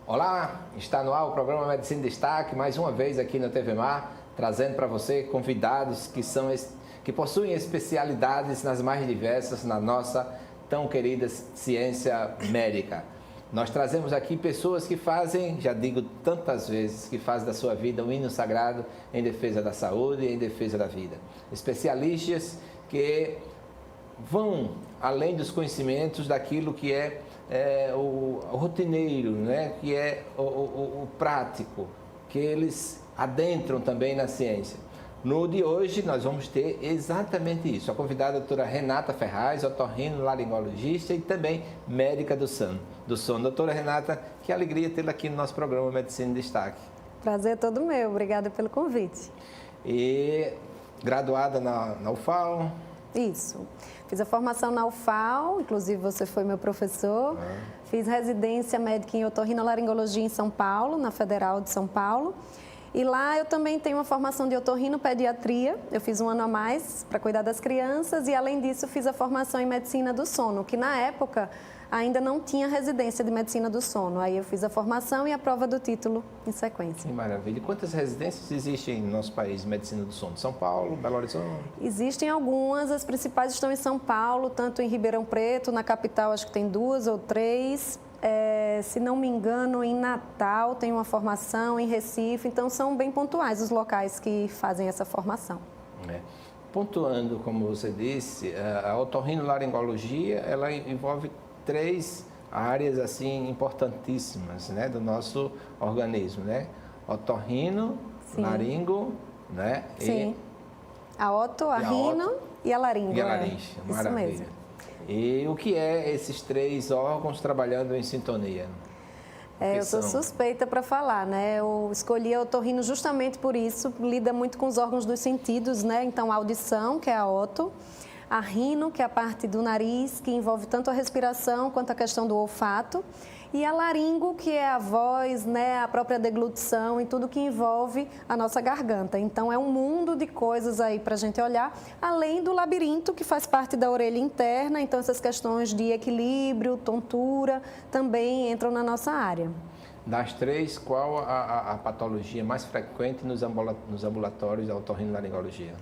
Olá, está no ar o programa Medicina em Destaque, mais uma vez aqui na TV Mar, trazendo para você convidados que possuem especialidades nas mais diversas na nossa tão querida ciência médica. Nós trazemos aqui pessoas que fazem, já digo tantas vezes, que fazem da sua vida um hino sagrado em defesa da saúde e em defesa da vida. Especialistas que vão além dos conhecimentos daquilo que é o rotineiro, né? Que é o prático, que eles adentram também na ciência. No de hoje nós vamos ter exatamente isso. A convidada é a doutora Renata Ferraz, otorrinolaringologista e também médica do sono. Doutora Renata, que alegria tê-la aqui no nosso programa Medicina em Destaque. Prazer é todo meu, obrigada pelo convite. E graduada na UFAL? Isso. Fiz a formação na UFAL, inclusive você foi meu professor. Fiz residência médica em otorrinolaringologia em São Paulo, na Federal de São Paulo. E lá eu também tenho uma formação de otorrinopediatria. Eu fiz um ano a mais para cuidar das crianças e, além disso, fiz a formação em medicina do sono, que na época ainda não tinha residência de medicina do sono. Aí eu fiz a formação e a prova do título em sequência. Que maravilha. E quantas residências existem no nosso país de medicina do sono? São Paulo, Belo Horizonte? Existem algumas, as principais estão em São Paulo, tanto em Ribeirão Preto, na capital acho que tem 2 ou 3. Se não me engano, em Natal tem uma formação, em Recife, então são bem pontuais os locais que fazem essa formação. Pontuando, como você disse, a otorrinolaringologia, ela envolve 3 áreas assim importantíssimas, né, do nosso organismo, né? Otorrino, Sim. laringo, né? Sim. A oto, a rino e a laringo. E a laringe, maravilha. Isso mesmo. E o que é esses 3 órgãos trabalhando em sintonia? Eu sou suspeita para falar, né? Eu escolhi a otorrino justamente por isso, lida muito com os órgãos dos sentidos, né? Então, a audição, que é a oto, a rino, que é a parte do nariz, que envolve tanto a respiração quanto a questão do olfato, e a laringo, que é a voz, né, a própria deglutição e tudo que envolve a nossa garganta. Então, é um mundo de coisas aí para a gente olhar, além do labirinto, que faz parte da orelha interna. Então, essas questões de equilíbrio, tontura, também entram na nossa área. Das 3, qual a patologia mais frequente nos ambulatórios da otorrinolaringologia?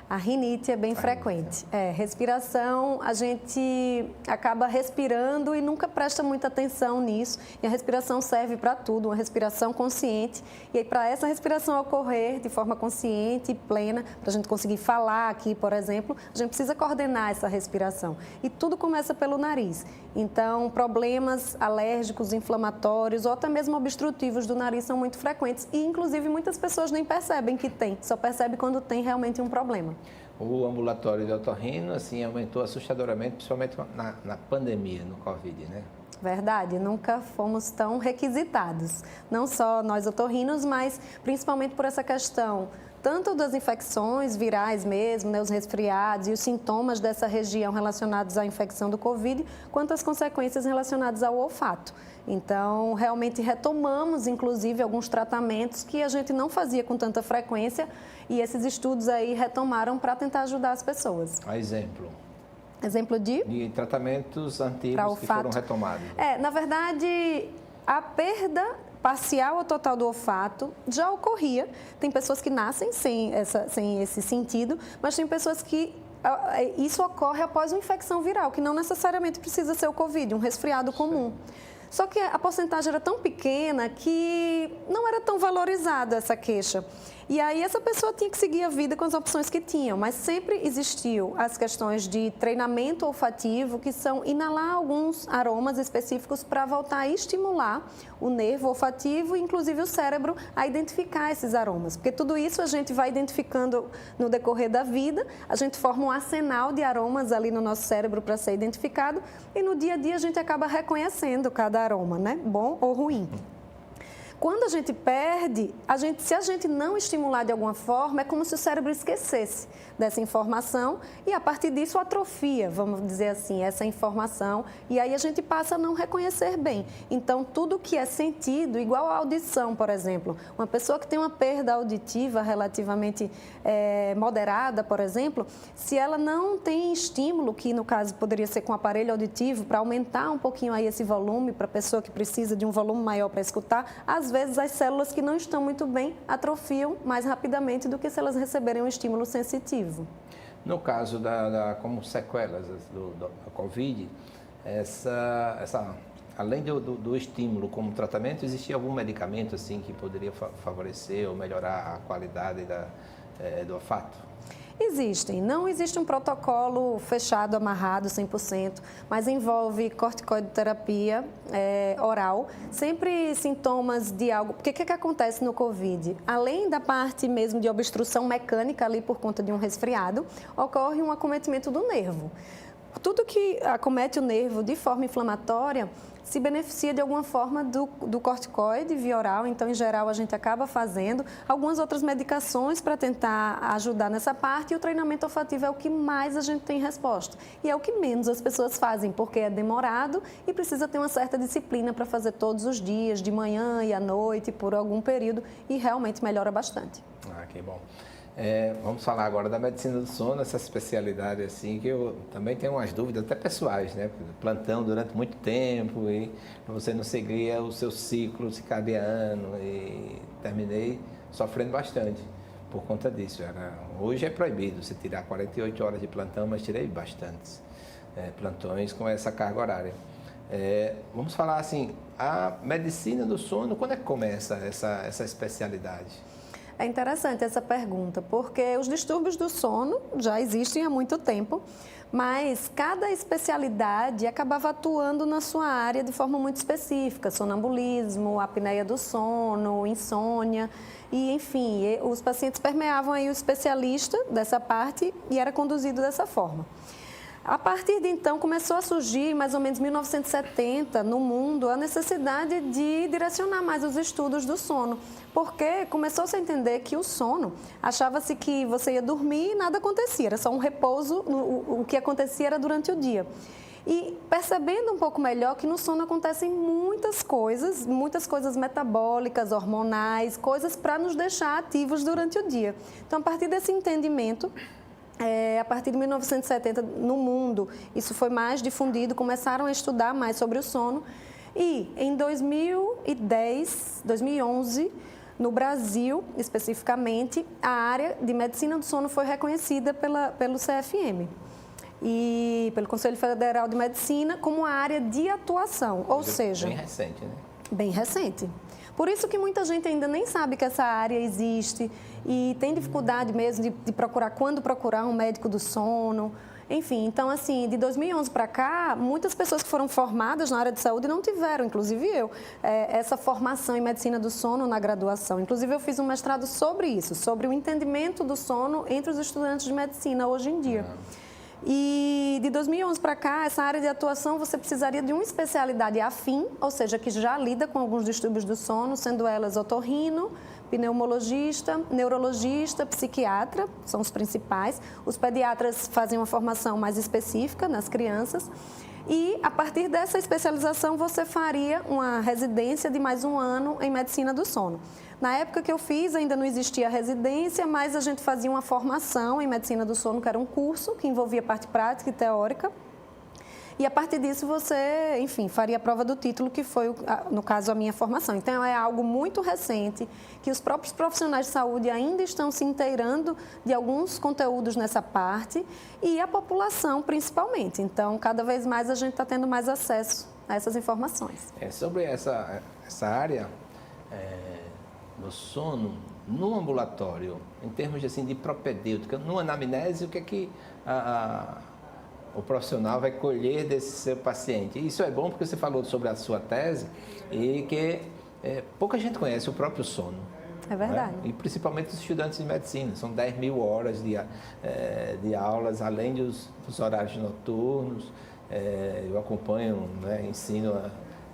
A rinite é bem frequente. Respiração, a gente acaba respirando e nunca presta muita atenção nisso. E a respiração serve para tudo, uma respiração consciente. E aí, para essa respiração ocorrer de forma consciente e plena, para a gente conseguir falar aqui, por exemplo, a gente precisa coordenar essa respiração. E tudo começa pelo nariz. Então, problemas alérgicos, inflamatórios ou até mesmo obstrutivos do nariz são muito frequentes. E, inclusive, muitas pessoas nem percebem que tem, só percebe quando tem realmente um problema. O ambulatório de otorrino, assim, aumentou assustadoramente, principalmente na pandemia, no Covid, né? Verdade, nunca fomos tão requisitados. Não só nós otorrinos, mas principalmente por essa questão tanto das infecções virais mesmo, né, os resfriados e os sintomas dessa região relacionados à infecção do Covid, quanto as consequências relacionadas ao olfato. Então, realmente retomamos, inclusive, alguns tratamentos que a gente não fazia com tanta frequência e esses estudos aí retomaram para tentar ajudar as pessoas. A exemplo? Exemplo de tratamentos antigos que foram retomados. Na verdade, a perda parcial ou total do olfato já ocorria. Tem pessoas que nascem sem esse sentido, mas tem pessoas que isso ocorre após uma infecção viral, que não necessariamente precisa ser o Covid, um resfriado comum. Só que a porcentagem era tão pequena que não era tão valorizada essa queixa. E aí essa pessoa tinha que seguir a vida com as opções que tinham, mas sempre existiu as questões de treinamento olfativo, que são inalar alguns aromas específicos para voltar a estimular o nervo olfativo e inclusive o cérebro a identificar esses aromas. Porque tudo isso a gente vai identificando no decorrer da vida, a gente forma um arsenal de aromas ali no nosso cérebro para ser identificado e no dia a dia a gente acaba reconhecendo cada aroma, né? Bom ou ruim. Quando a gente perde, se a gente não estimular de alguma forma, é como se o cérebro esquecesse dessa informação e, a partir disso, atrofia, vamos dizer assim, essa informação. E aí a gente passa a não reconhecer bem. Então, tudo que é sentido, igual a audição, por exemplo. Uma pessoa que tem uma perda auditiva relativamente moderada, por exemplo, se ela não tem estímulo, que no caso poderia ser com o aparelho auditivo, para aumentar um pouquinho aí esse volume, para a pessoa que precisa de um volume maior para escutar, às vezes as células que não estão muito bem atrofiam mais rapidamente do que se elas receberem um estímulo sensitivo. No caso como sequelas da Covid, além do estímulo como tratamento, existia algum medicamento assim que poderia favorecer ou melhorar a qualidade do olfato? Existem. Não existe um protocolo fechado, amarrado, 100%, mas envolve corticoidoterapia oral, sempre sintomas de algo. Porque o que acontece no Covid? Além da parte mesmo de obstrução mecânica ali por conta de um resfriado, ocorre um acometimento do nervo. Tudo que acomete o nervo de forma inflamatória se beneficia de alguma forma do corticoide via oral, então, em geral, a gente acaba fazendo algumas outras medicações para tentar ajudar nessa parte, e o treinamento olfativo é o que mais a gente tem resposta. E é o que menos as pessoas fazem, porque é demorado e precisa ter uma certa disciplina para fazer todos os dias, de manhã e à noite, por algum período, e realmente melhora bastante. Ah, que bom. Vamos falar agora da medicina do sono, essa especialidade assim, que eu também tenho umas dúvidas, até pessoais, né? Plantão durante muito tempo e você não seguia o seu ciclo circadiano e terminei sofrendo bastante por conta disso. Hoje é proibido você tirar 48 horas de plantão, mas tirei bastantes plantões com essa carga horária. Vamos falar assim, a medicina do sono, quando é que começa essa especialidade? É interessante essa pergunta, porque os distúrbios do sono já existem há muito tempo, mas cada especialidade acabava atuando na sua área de forma muito específica, sonambulismo, apneia do sono, insônia, e enfim, os pacientes permeavam aí o especialista dessa parte e era conduzido dessa forma. A partir de então, começou a surgir, mais ou menos 1970, no mundo, a necessidade de direcionar mais os estudos do sono, porque começou-se a entender que o sono, achava-se que você ia dormir e nada acontecia, era só um repouso, o que acontecia era durante o dia. E percebendo um pouco melhor que no sono acontecem muitas coisas metabólicas, hormonais, coisas para nos deixar ativos durante o dia. Então, a partir desse entendimento, a partir de 1970, no mundo, isso foi mais difundido, começaram a estudar mais sobre o sono. E em 2011, no Brasil, especificamente, a área de medicina do sono foi reconhecida pelo CFM e pelo Conselho Federal de Medicina como a área de atuação, ou seja... Bem recente, né? Bem recente. Por isso que muita gente ainda nem sabe que essa área existe e tem dificuldade mesmo de procurar, quando procurar um médico do sono. Enfim, então assim, de 2011 para cá, muitas pessoas que foram formadas na área de saúde não tiveram, inclusive eu, essa formação em medicina do sono na graduação. Inclusive eu fiz um mestrado sobre isso, sobre o entendimento do sono entre os estudantes de medicina hoje em dia. E de 2011 para cá, essa área de atuação, você precisaria de uma especialidade afim, ou seja, que já lida com alguns distúrbios do sono, sendo elas otorrino, pneumologista, neurologista, psiquiatra, são os principais. Os pediatras fazem uma formação mais específica nas crianças. E, a partir dessa especialização, você faria uma residência de mais um ano em medicina do sono. Na época que eu fiz, ainda não existia residência, mas a gente fazia uma formação em medicina do sono, que era um curso que envolvia parte prática e teórica. E, a partir disso, você, enfim, faria a prova do título, que foi, no caso, a minha formação. Então, é algo muito recente, que os próprios profissionais de saúde ainda estão se inteirando de alguns conteúdos nessa parte e a população, principalmente. Então, cada vez mais a gente está tendo mais acesso a essas informações. Sobre essa área do sono, no ambulatório, em termos assim, de propedêutica, no anamnese, o que é que o profissional vai colher desse seu paciente? Isso é bom porque você falou sobre a sua tese e que pouca gente conhece o próprio sono. É verdade. Né? E principalmente os estudantes de medicina. São 10 mil horas de aulas, além dos horários noturnos. Eu acompanho, ensino,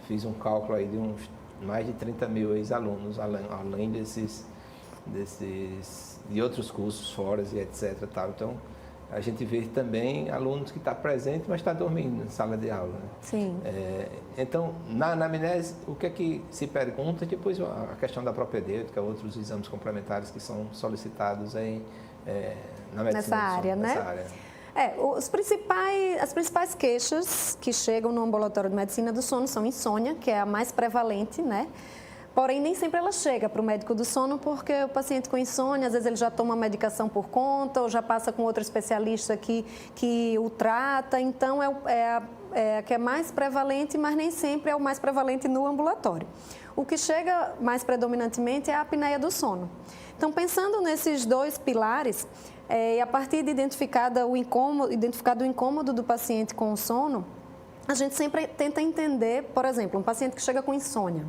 fiz um cálculo aí de uns mais de 30 mil ex-alunos, além de outros cursos fora e etc. Tal. Então, a gente vê também alunos que estão presentes, mas estão dormindo na sala de aula. Né? Sim. Então, na anamnese, o que é que se pergunta? Depois, a questão da propedêutica, outros exames complementares que são solicitados na medicina nessa área, sono, né? Nessa área. As principais queixas que chegam no ambulatório de medicina do sono são insônia, que é a mais prevalente, né? Porém, nem sempre ela chega para o médico do sono, porque o paciente com insônia, às vezes ele já toma medicação por conta, ou já passa com outro especialista que o trata, então é a que é mais prevalente, mas nem sempre é o mais prevalente no ambulatório. O que chega mais predominantemente é a apneia do sono. Então, pensando nesses dois pilares, e a partir de identificado o incômodo do paciente com o sono, a gente sempre tenta entender, por exemplo, um paciente que chega com insônia.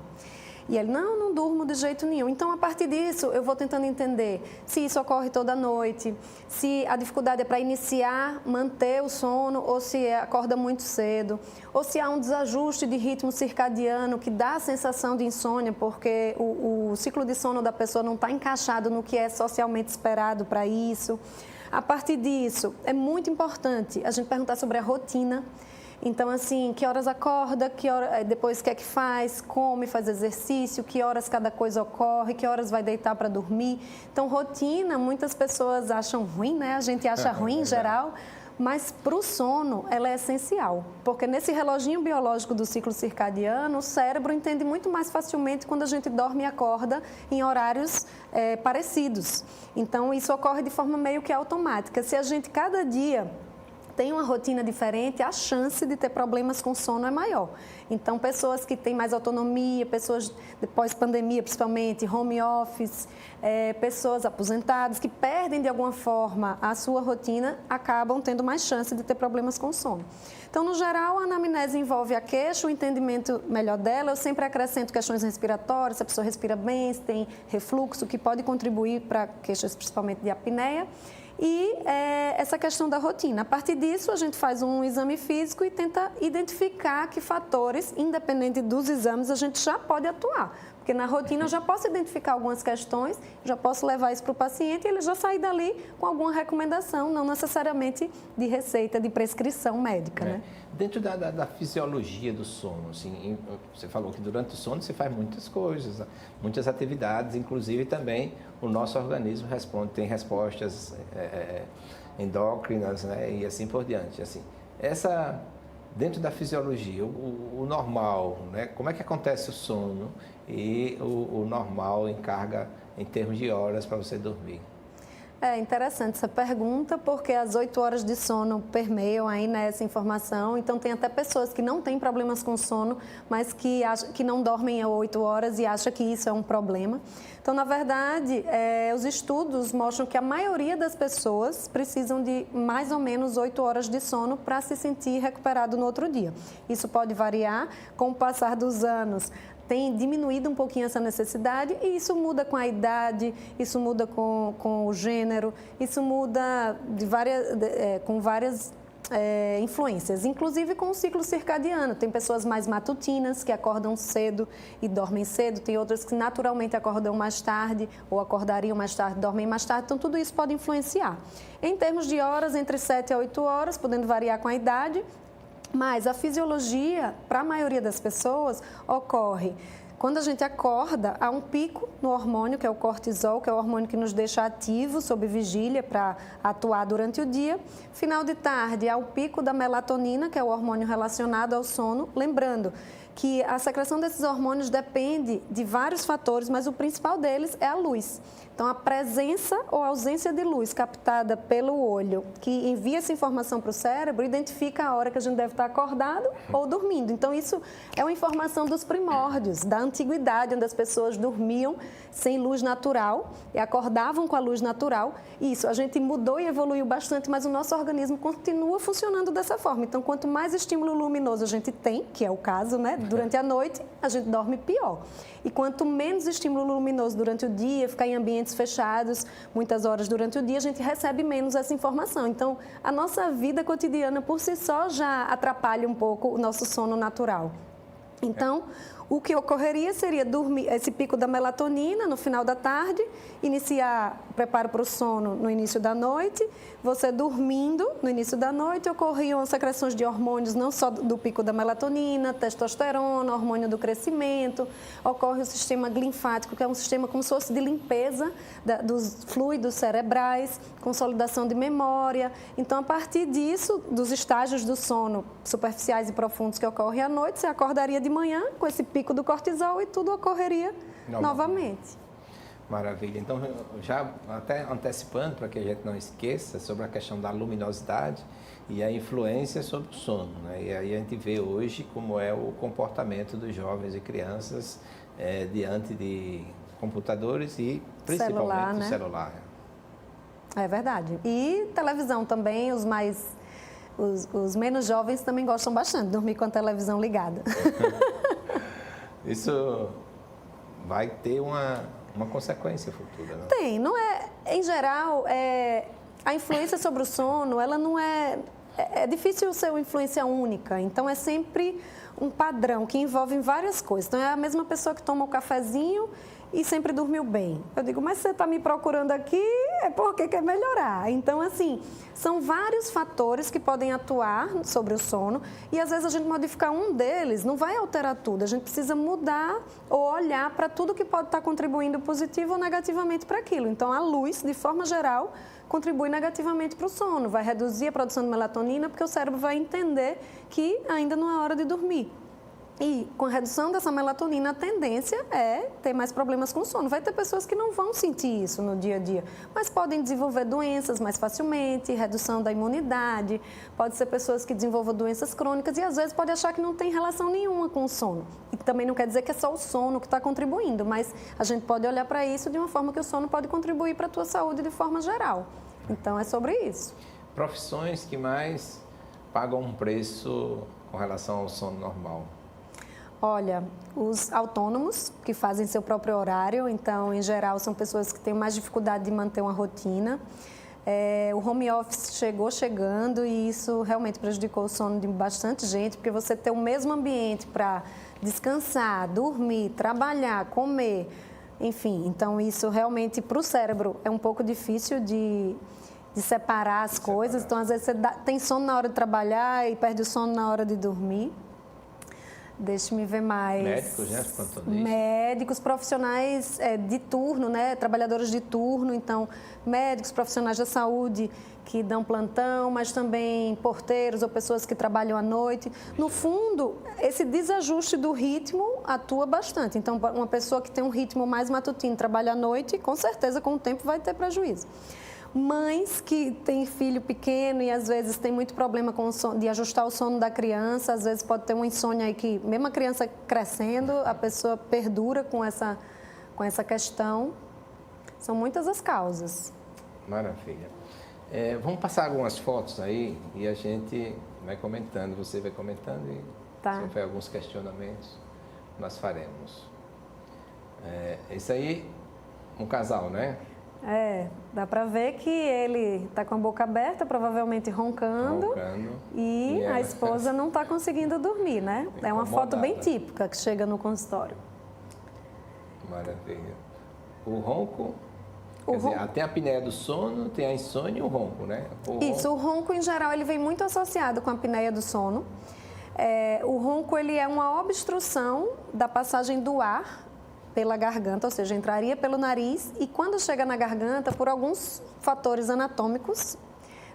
E ele, não durmo de jeito nenhum. Então, a partir disso, eu vou tentando entender se isso ocorre toda noite, se a dificuldade é para iniciar, manter o sono, ou se acorda muito cedo, ou se há um desajuste de ritmo circadiano que dá a sensação de insônia, porque o ciclo de sono da pessoa não está encaixado no que é socialmente esperado para isso. A partir disso, é muito importante a gente perguntar sobre a rotina. Então, assim, que horas acorda, depois o que é que faz, come, faz exercício, que horas cada coisa ocorre, que horas vai deitar para dormir. Então, rotina, muitas pessoas acham ruim, né? A gente acha ruim em geral, mas para o sono ela é essencial. Porque nesse reloginho biológico do ciclo circadiano, o cérebro entende muito mais facilmente quando a gente dorme e acorda em horários parecidos. Então, isso ocorre de forma meio que automática. Se a gente, cada dia, tem uma rotina diferente, a chance de ter problemas com sono é maior. Então, pessoas que têm mais autonomia, pessoas pós-pandemia, principalmente, home office, pessoas aposentadas que perdem de alguma forma a sua rotina, acabam tendo mais chance de ter problemas com sono. Então, no geral, a anamnese envolve a queixa, o entendimento melhor dela. Eu sempre acrescento questões respiratórias, se a pessoa respira bem, se tem refluxo, que pode contribuir para queixas principalmente de apneia. E essa questão da rotina. A partir disso, a gente faz um exame físico e tenta identificar que fatores, independente dos exames, a gente já pode atuar. Porque na rotina eu já posso identificar algumas questões, já posso levar isso para o paciente e ele já sair dali com alguma recomendação, não necessariamente de receita, de prescrição médica, né? Dentro da fisiologia do sono, assim, você falou que durante o sono você faz muitas coisas, muitas atividades, inclusive também o nosso organismo tem respostas endócrinas, né, e assim por diante. Assim, dentro da fisiologia, o normal, né, como é que acontece o sono e o normal em carga em termos de horas para você dormir? É interessante essa pergunta, porque as 8 horas de sono permeiam aí nessa informação. Então, tem até pessoas que não têm problemas com sono, mas que não dormem 8 horas e acham que isso é um problema. Então, na verdade, os estudos mostram que a maioria das pessoas precisam de mais ou menos 8 horas de sono para se sentir recuperado no outro dia. Isso pode variar com o passar dos anos. Tem diminuído um pouquinho essa necessidade e isso muda com a idade, isso muda com o gênero, isso muda com várias influências, inclusive com o ciclo circadiano. Tem pessoas mais matutinas que acordam cedo e dormem cedo, tem outras que naturalmente acordam mais tarde ou acordariam mais tarde, dormem mais tarde, então tudo isso pode influenciar. Em termos de horas, entre 7 a 8 horas, podendo variar com a idade. Mas a fisiologia, para a maioria das pessoas, ocorre quando a gente acorda, há um pico no hormônio, que é o cortisol, que é o hormônio que nos deixa ativos, sob vigília, para atuar durante o dia. Final de tarde, há o pico da melatonina, que é o hormônio relacionado ao sono. Lembrando que a secreção desses hormônios depende de vários fatores, mas o principal deles é a luz. Então, a presença ou ausência de luz captada pelo olho, que envia essa informação para o cérebro, identifica a hora que a gente deve estar acordado ou dormindo. Então, isso é uma informação dos primórdios, da antiguidade, onde as pessoas dormiam sem luz natural e acordavam com a luz natural. Isso, a gente mudou e evoluiu bastante, mas o nosso organismo continua funcionando dessa forma. Então, quanto mais estímulo luminoso a gente tem, que é o caso, né, durante a noite, a gente dorme pior. E quanto menos estímulo luminoso durante o dia, ficar em ambientes fechados muitas horas durante o dia, a gente recebe menos essa informação. Então, a nossa vida cotidiana por si só já atrapalha um pouco o nosso sono natural. Então, o que ocorreria seria dormir esse pico da melatonina no final da tarde, iniciar preparo para o sono no início da noite, você dormindo no início da noite, ocorriam secreções de hormônios, não só do pico da melatonina, testosterona, hormônio do crescimento, ocorre o sistema linfático, que é um sistema como se fosse de limpeza dos fluidos cerebrais, consolidação de memória. Então, a partir disso, dos estágios do sono superficiais e profundos que ocorrem à noite, você acordaria de manhã com esse pico do cortisol e tudo ocorreria novamente. Maravilha. Então, já até antecipando, para que a gente não esqueça, sobre a questão da luminosidade e a influência sobre o sono, né? E aí a gente vê hoje como é o comportamento dos jovens e crianças diante de computadores e principalmente do celular. É verdade. E televisão também, os menos jovens também gostam bastante de dormir com a televisão ligada. Isso vai ter uma consequência futura, né? Tem, não é, em geral, a influência sobre o sono, ela não é difícil ser uma influência única, então é sempre um padrão que envolve várias coisas. Então é a mesma pessoa que toma um cafezinho e sempre dormiu bem. Eu digo, mas você está me procurando aqui é porque quer melhorar. Então, assim, são vários fatores que podem atuar sobre o sono e, às vezes, a gente modificar um deles não vai alterar tudo. A gente precisa mudar ou olhar para tudo que pode estar contribuindo positivo ou negativamente para aquilo. Então, a luz, de forma geral, contribui negativamente para o sono. Vai reduzir a produção de melatonina porque o cérebro vai entender que ainda não é hora de dormir. E com a redução dessa melatonina, a tendência é ter mais problemas com o sono. Vai ter pessoas que não vão sentir isso no dia a dia, mas podem desenvolver doenças mais facilmente, redução da imunidade, pode ser pessoas que desenvolvam doenças crônicas e às vezes pode achar que não tem relação nenhuma com o sono. E também não quer dizer que é só o sono que está contribuindo, mas a gente pode olhar para isso de uma forma que o sono pode contribuir para a tua saúde de forma geral. Então é sobre isso. Profissões que mais pagam um preço com relação ao sono normal? Olha, os autônomos que fazem seu próprio horário, então, em geral, são pessoas que têm mais dificuldade de manter uma rotina. O home office chegando e isso realmente prejudicou o sono de bastante gente, porque você ter o mesmo ambiente para descansar, dormir, trabalhar, comer, enfim. Então, isso realmente, para o cérebro, é um pouco difícil de separar as coisas. Então, às vezes, você tem sono na hora de trabalhar e perde o sono na hora de dormir. Deixa-me ver mais. Médicos, né? Plantonistas. Médicos, profissionais de turno, né? Trabalhadores de turno, então, médicos, profissionais da saúde que dão plantão, mas também porteiros ou pessoas que trabalham à noite. No fundo, esse desajuste do ritmo atua bastante. Então, uma pessoa que tem um ritmo mais matutino, trabalha à noite, com certeza, com o tempo, vai ter prejuízo. Mães que têm filho pequeno e às vezes tem muito problema com o sono, de ajustar o sono da criança, às vezes pode ter uma insônia aí que, mesmo a criança crescendo, a pessoa perdura com essa questão. São muitas as causas. Maravilha. Vamos passar algumas fotos aí e a gente vai comentando, você vai comentando e se houver alguns questionamentos, nós faremos. Esse aí, um casal, né? Dá para ver que ele está com a boca aberta, provavelmente roncando e a esposa não está conseguindo dormir, né? É uma foto bem típica que chega no consultório. Maravilha. O ronco, quer dizer, tem a apneia do sono, tem a insônia e o ronco, né? O ronco em geral ele vem muito associado com a apneia do sono. O ronco ele é uma obstrução da passagem do ar pela garganta, ou seja, entraria pelo nariz e quando chega na garganta, por alguns fatores anatômicos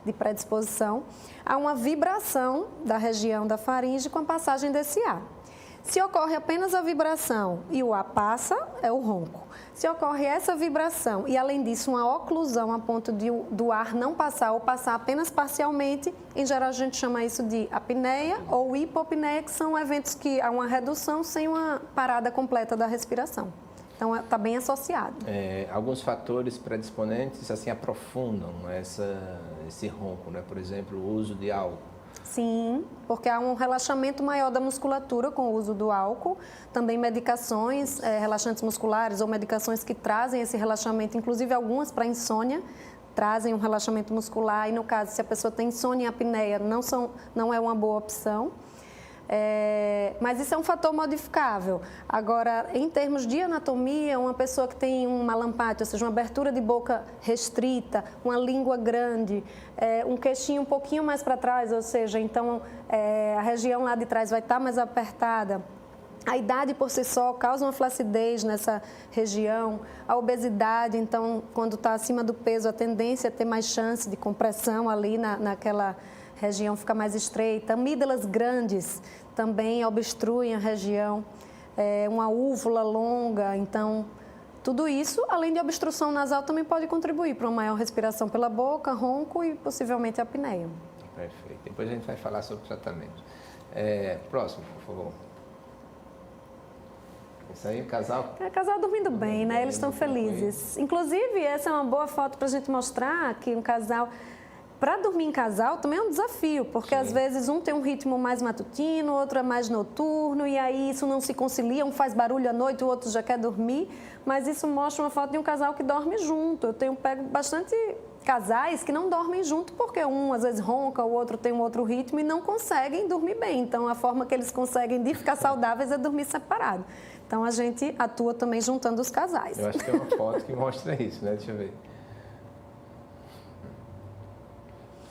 de predisposição, há uma vibração da região da faringe com a passagem desse ar. Se ocorre apenas a vibração e o ar passa, é o ronco. Se ocorre essa vibração e, além disso, uma oclusão a ponto do ar não passar ou passar apenas parcialmente, em geral a gente chama isso de apneia ou hipopneia, que são eventos que há uma redução sem uma parada completa da respiração. Então, está bem associado. Alguns fatores predisponentes assim aprofundam esse ronco, né? Por exemplo, o uso de álcool. Sim, porque há um relaxamento maior da musculatura com o uso do álcool, também medicações, relaxantes musculares ou medicações que trazem esse relaxamento, inclusive algumas para insônia, trazem um relaxamento muscular e no caso, se a pessoa tem insônia e apneia, não é uma boa opção. Mas isso é um fator modificável. Agora, em termos de anatomia, uma pessoa que tem uma lampate, ou seja, uma abertura de boca restrita, uma língua grande, um queixinho um pouquinho mais para trás, ou seja, então a região lá de trás vai estar mais apertada. A idade por si só causa uma flacidez nessa região. A obesidade, então, quando está acima do peso, a tendência é ter mais chance de compressão ali naquela região, fica mais estreita. Amígdalas grandes também obstruem a região. Uma úvula longa, então, tudo isso, além de obstrução nasal, também pode contribuir para uma maior respiração pela boca, ronco e possivelmente apneia. Perfeito. Depois a gente vai falar sobre o tratamento. Próximo, por favor. Isso aí, o casal... O casal dormindo bem, né? Eles estão felizes. Inclusive, essa é uma boa foto para a gente mostrar que um casal... Para dormir em casal também é um desafio, porque às vezes um tem um ritmo mais matutino, o outro é mais noturno, e aí isso não se concilia, um faz barulho à noite, o outro já quer dormir, mas isso mostra uma foto de um casal que dorme junto. Eu pego bastante casais que não dormem junto, porque um às vezes ronca, o outro tem um outro ritmo e não conseguem dormir bem. Então, a forma que eles conseguem de ficar saudáveis é dormir separado. Então, a gente atua também juntando os casais. Eu acho que tem uma foto que mostra isso, né? Deixa eu ver.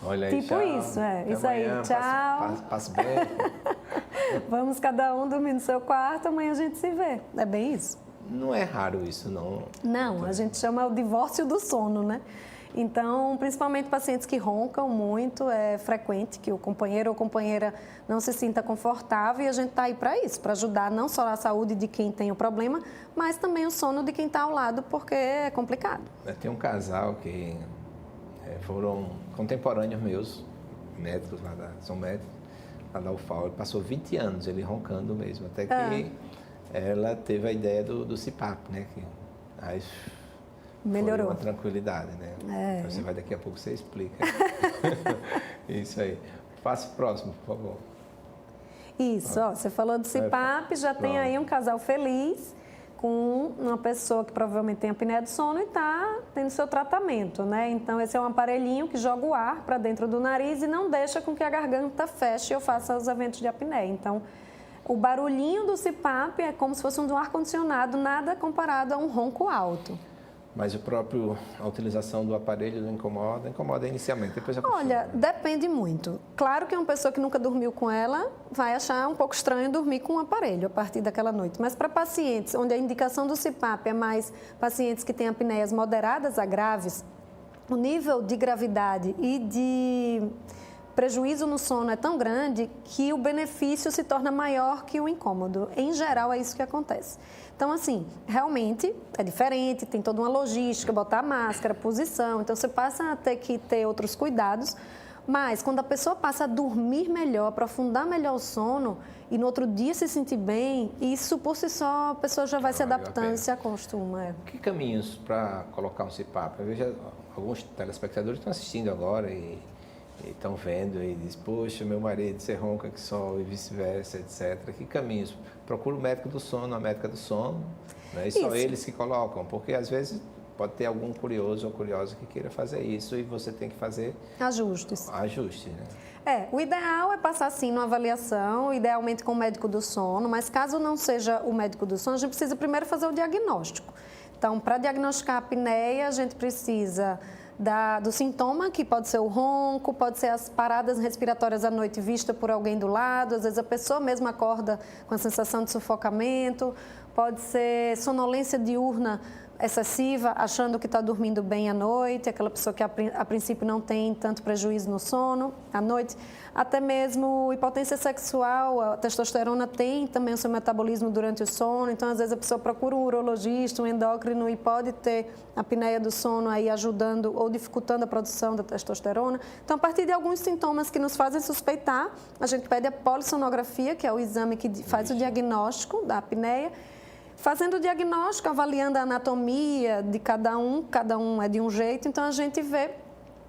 Olha aí, tipo tchau. Isso, Até isso amanhã. aí, tchau. Passe bem. Vamos cada um dormir no seu quarto, amanhã a gente se vê. É bem isso. Não é raro isso, não? Não, a gente chama o divórcio do sono, né? Então, principalmente pacientes que roncam muito, é frequente que o companheiro ou companheira não se sinta confortável e a gente está aí para isso, para ajudar não só a saúde de quem tem o problema, mas também o sono de quem está ao lado, porque é complicado. Tem um casal que foram contemporâneos meus, médicos são médicos, lá da UFAL, ele passou 20 anos ele roncando mesmo, até que ela teve a ideia do CPAP, né? Aí melhorou. Foi uma tranquilidade, né? Você vai daqui a pouco, você explica. Isso aí. Passe próximo, por favor. Isso, você falou do CPAP, já tem aí um casal feliz com uma pessoa que provavelmente tem apneia do sono e está tendo seu tratamento, né? Então, esse é um aparelhinho que joga o ar para dentro do nariz e não deixa com que a garganta feche ou faça os eventos de apneia. Então, o barulhinho do CPAP é como se fosse um ar-condicionado, nada comparado a um ronco alto. Mas a utilização do aparelho não incomoda? Incomoda inicialmente, depois acostuma. Olha, depende muito. Claro que uma pessoa que nunca dormiu com ela vai achar um pouco estranho dormir com um aparelho a partir daquela noite. Mas para pacientes onde a indicação do CPAP é mais pacientes que têm apneias moderadas a graves, o nível de gravidade e de prejuízo no sono é tão grande que o benefício se torna maior que o incômodo. Em geral, é isso que acontece. Então, assim, realmente é diferente, tem toda uma logística, botar máscara, posição, então você passa a ter que ter outros cuidados, mas quando a pessoa passa a dormir melhor, aprofundar melhor o sono e no outro dia se sentir bem, isso por si só a pessoa já vai se adaptando e se acostuma. Que caminhos para colocar um CPAP? Eu vejo alguns telespectadores estão assistindo agora e estão vendo e dizem, poxa, meu marido você ronca que só e vice-versa, etc. Que caminhos? Procura o médico do sono, a médica do sono, né? E só eles que colocam, porque às vezes pode ter algum curioso ou curiosa que queira fazer isso e você tem que fazer ajustes, né? O ideal é passar sim numa avaliação, idealmente com o médico do sono, mas caso não seja o médico do sono, a gente precisa primeiro fazer o diagnóstico. Então, para diagnosticar a apneia, a gente precisa do sintoma, que pode ser o ronco, pode ser as paradas respiratórias à noite vista por alguém do lado, às vezes a pessoa mesma acorda com a sensação de sufocamento, pode ser sonolência diurna excessiva, achando que está dormindo bem à noite, aquela pessoa que a princípio não tem tanto prejuízo no sono à noite, até mesmo hipotensão sexual, a testosterona tem também o seu metabolismo durante o sono, então às vezes a pessoa procura um urologista, um endócrino e pode ter apneia do sono aí ajudando ou dificultando a produção da testosterona. Então, a partir de alguns sintomas que nos fazem suspeitar, a gente pede a polissonografia, que é o exame que faz o diagnóstico da apneia. Fazendo o diagnóstico, avaliando a anatomia de cada um é de um jeito, então a gente vê,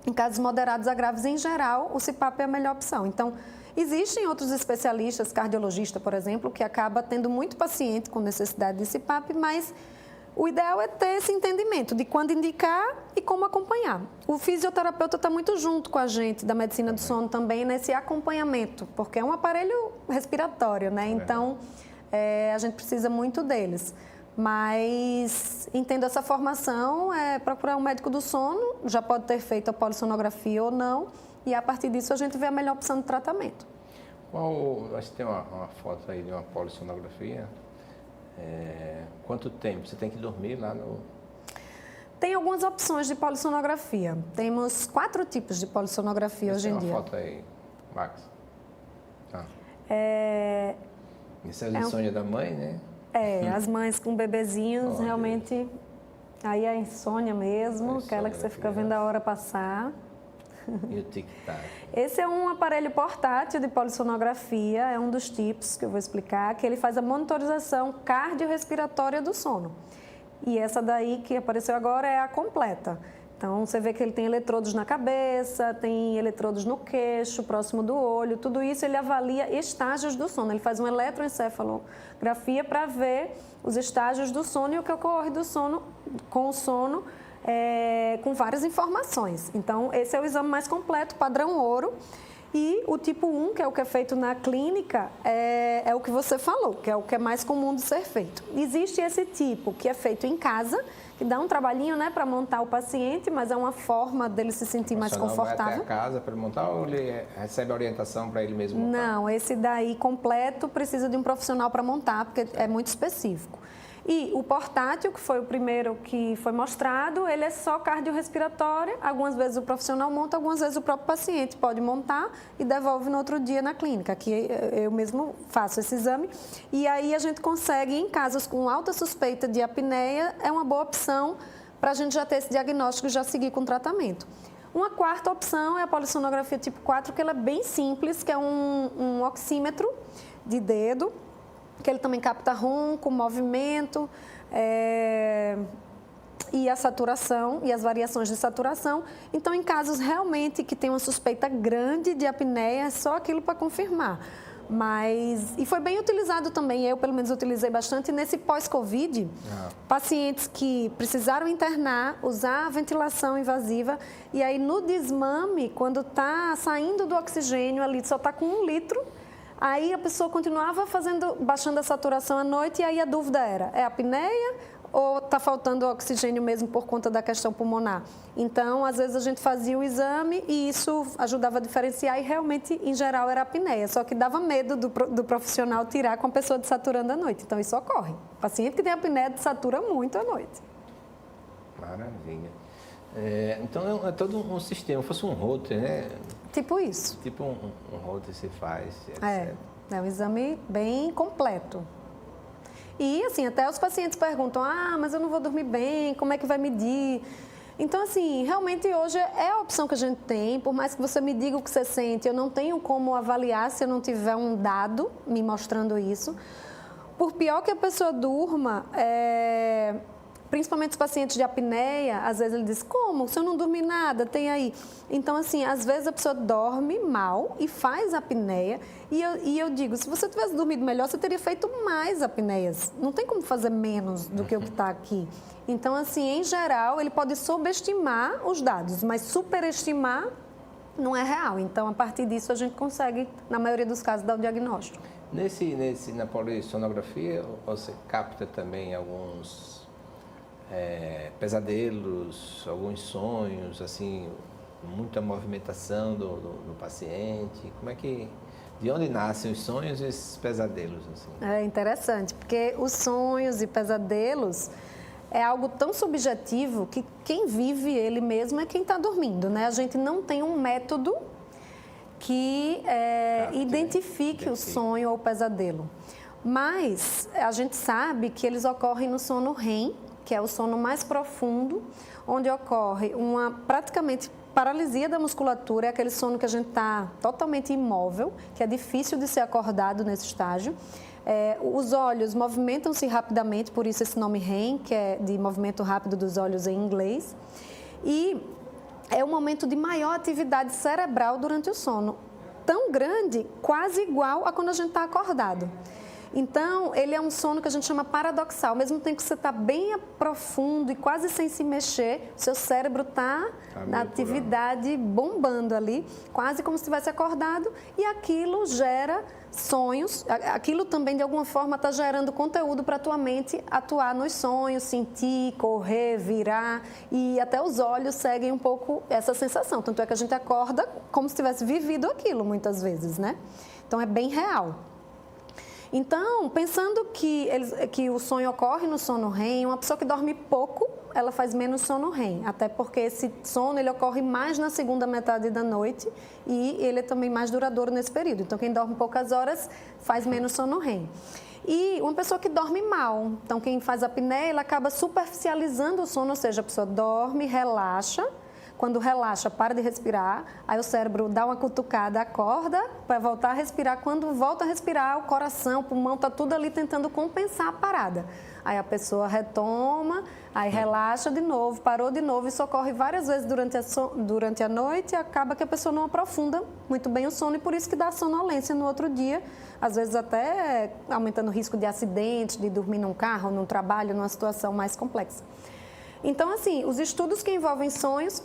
em casos moderados a graves em geral, o CPAP é a melhor opção. Então, existem outros especialistas, cardiologista, por exemplo, que acaba tendo muito paciente com necessidade de CPAP, mas O ideal é ter esse entendimento de quando indicar e como acompanhar. O fisioterapeuta está muito junto com a gente da medicina do sono também nesse acompanhamento, porque é um aparelho respiratório, né? Então, a gente precisa muito deles. Mas, entendo essa formação, procurar um médico do sono, já pode ter feito a polissonografia ou não, e a partir disso a gente vê a melhor opção de tratamento. Acho que tem uma foto aí de uma polissonografia. Quanto tempo? Você tem que dormir lá no... Tem algumas opções de polissonografia. Temos 4 tipos de polissonografia hoje em dia. Tem uma foto aí, Max. Isso é a insônia da mãe, né? As mães com bebezinhos, realmente, aí é a insônia mesmo, aquela que você fica vendo a hora passar. E o tic-tac? Esse é um aparelho portátil de polissonografia, é um dos tipos que eu vou explicar, que ele faz a monitorização cardiorrespiratória do sono. E essa daí que apareceu agora é a completa. Então, você vê que ele tem eletrodos na cabeça, tem eletrodos no queixo, próximo do olho, tudo isso ele avalia estágios do sono. Ele faz uma eletroencefalografia para ver os estágios do sono e o que ocorre do sono, com o sono, com várias informações. Então, esse é o exame mais completo, padrão ouro. E o tipo 1, que é o que é feito na clínica, é o que você falou, que é o que é mais comum de ser feito. Existe esse tipo que é feito em casa, que dá um trabalhinho, né, para montar o paciente, mas é uma forma dele se sentir mais confortável. Vai até a casa para montar ou ele recebe a orientação para ele mesmo montar? Não, esse daí completo precisa de um profissional para montar, porque é muito específico. E o portátil, que foi o primeiro que foi mostrado, ele é só cardiorrespiratório. Algumas vezes o profissional monta, algumas vezes o próprio paciente pode montar e devolve no outro dia na clínica, que eu mesmo faço esse exame. E aí a gente consegue, em casos com alta suspeita de apneia, é uma boa opção para a gente já ter esse diagnóstico e já seguir com o tratamento. Uma quarta opção é a polissonografia tipo 4, que ela é bem simples, que é um oxímetro de dedo, que ele também capta ronco, movimento e a saturação e as variações de saturação. Então, em casos realmente que tem uma suspeita grande de apneia, é só aquilo para confirmar. E foi bem utilizado também, eu pelo menos utilizei bastante nesse pós-Covid, pacientes que precisaram internar, usar a ventilação invasiva e aí no desmame, quando está saindo do oxigênio ali, só está com 1 litro, aí a pessoa continuava baixando a saturação à noite e aí a dúvida era, é apneia ou está faltando oxigênio mesmo por conta da questão pulmonar? Então, às vezes a gente fazia o exame e isso ajudava a diferenciar e realmente, em geral, era apneia. Só que dava medo do profissional tirar com a pessoa desaturando à noite. Então, isso ocorre. O paciente que tem apneia desatura muito à noite. Maravilha. Então, é todo um sistema, fosse um roter, né? Tipo isso. Tipo um roter se faz, etc. É um exame bem completo. E, assim, até os pacientes perguntam, mas eu não vou dormir bem, como é que vai medir? Então, assim, realmente hoje é a opção que a gente tem, por mais que você me diga o que você sente, eu não tenho como avaliar se eu não tiver um dado me mostrando isso. Por pior que a pessoa durma, principalmente os pacientes de apneia, às vezes ele diz, como? Se eu não dormir nada, tem aí. Então, assim, às vezes a pessoa dorme mal e faz apneia. E eu digo, se você tivesse dormido melhor, você teria feito mais apneias. Não tem como fazer menos do que o que está aqui. Então, assim, em geral, ele pode subestimar os dados, mas superestimar não é real. Então, a partir disso, a gente consegue, na maioria dos casos, dar o diagnóstico. Na polissonografia, você capta também alguns pesadelos, alguns sonhos, assim, muita movimentação do paciente? De onde nascem os sonhos e esses pesadelos? Assim? É interessante, porque os sonhos e pesadelos é algo tão subjetivo que quem vive ele mesmo é quem está dormindo, né? A gente não tem um método que identifique o sonho ou o pesadelo. Mas a gente sabe que eles ocorrem no sono REM, que é o sono mais profundo, onde ocorre uma praticamente paralisia da musculatura, é aquele sono que a gente está totalmente imóvel, que é difícil de ser acordado nesse estágio. Os olhos movimentam-se rapidamente, por isso esse nome REM, que é de movimento rápido dos olhos em inglês. E é um momento de maior atividade cerebral durante o sono, tão grande, quase igual a quando a gente está acordado. Então, ele é um sono que a gente chama paradoxal. Ao mesmo tempo que você está bem profundo e quase sem se mexer, seu cérebro está na atividade bombando ali, quase como se estivesse acordado, e aquilo gera sonhos. Aquilo também, de alguma forma, está gerando conteúdo para a tua mente atuar nos sonhos, sentir, correr, virar, e até os olhos seguem um pouco essa sensação. Tanto é que a gente acorda como se tivesse vivido aquilo, muitas vezes, né? Então, é bem real. Então, pensando que o sonho ocorre no sono REM, uma pessoa que dorme pouco, ela faz menos sono REM, até porque esse sono ele ocorre mais na segunda metade da noite e ele é também mais duradouro nesse período. Então, quem dorme poucas horas faz menos sono REM. E uma pessoa que dorme mal, então quem faz apneia, ela acaba superficializando o sono, ou seja, a pessoa dorme, relaxa. Quando relaxa, para de respirar, aí o cérebro dá uma cutucada, acorda para voltar a respirar. Quando volta a respirar, o coração, o pulmão, está tudo ali tentando compensar a parada. Aí a pessoa retoma, aí relaxa de novo, parou de novo. Isso ocorre várias vezes durante a noite e acaba que a pessoa não aprofunda muito bem o sono e por isso que dá sonolência no outro dia. Às vezes até aumentando o risco de acidente, de dormir num carro, num trabalho, numa situação mais complexa. Então, assim, os estudos que envolvem sonhos,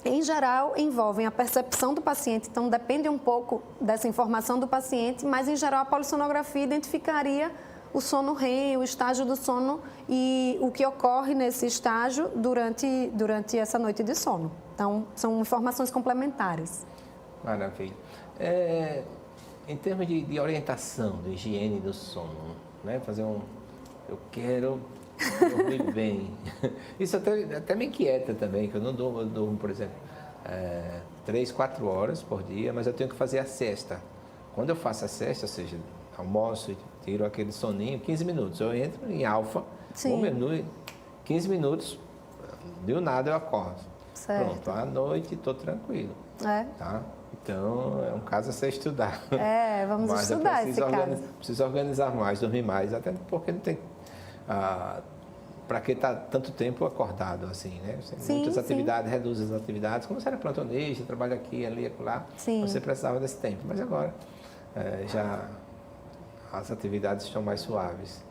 em geral, envolvem a percepção do paciente, então depende um pouco dessa informação do paciente, mas em geral a polissonografia identificaria o sono REM, o estágio do sono e o que ocorre nesse estágio durante essa noite de sono. Então, são informações complementares. Maravilha. Em termos de orientação, de higiene do sono, né? Eu quero dormir bem. Isso até me inquieta também, que eu não durmo, eu durmo, por exemplo, 3, 4 horas por dia, mas eu tenho que fazer a siesta. Quando eu faço a siesta, ou seja, almoço e tiro aquele soninho, 15 minutos, eu entro em alfa, vou menu, 15 minutos, deu nada, eu acordo. Certo. Pronto, à noite estou tranquilo. Tá? Então, é um caso a ser estudado. Vamos estudar esse caso. Preciso organizar mais, dormir mais, até porque não tem... para que estar tanto tempo acordado assim, né? Muitas atividades, reduz as atividades. Como você era plantonista, trabalha aqui, ali, acolá, você precisava desse tempo. Mas agora, já as atividades estão mais suaves.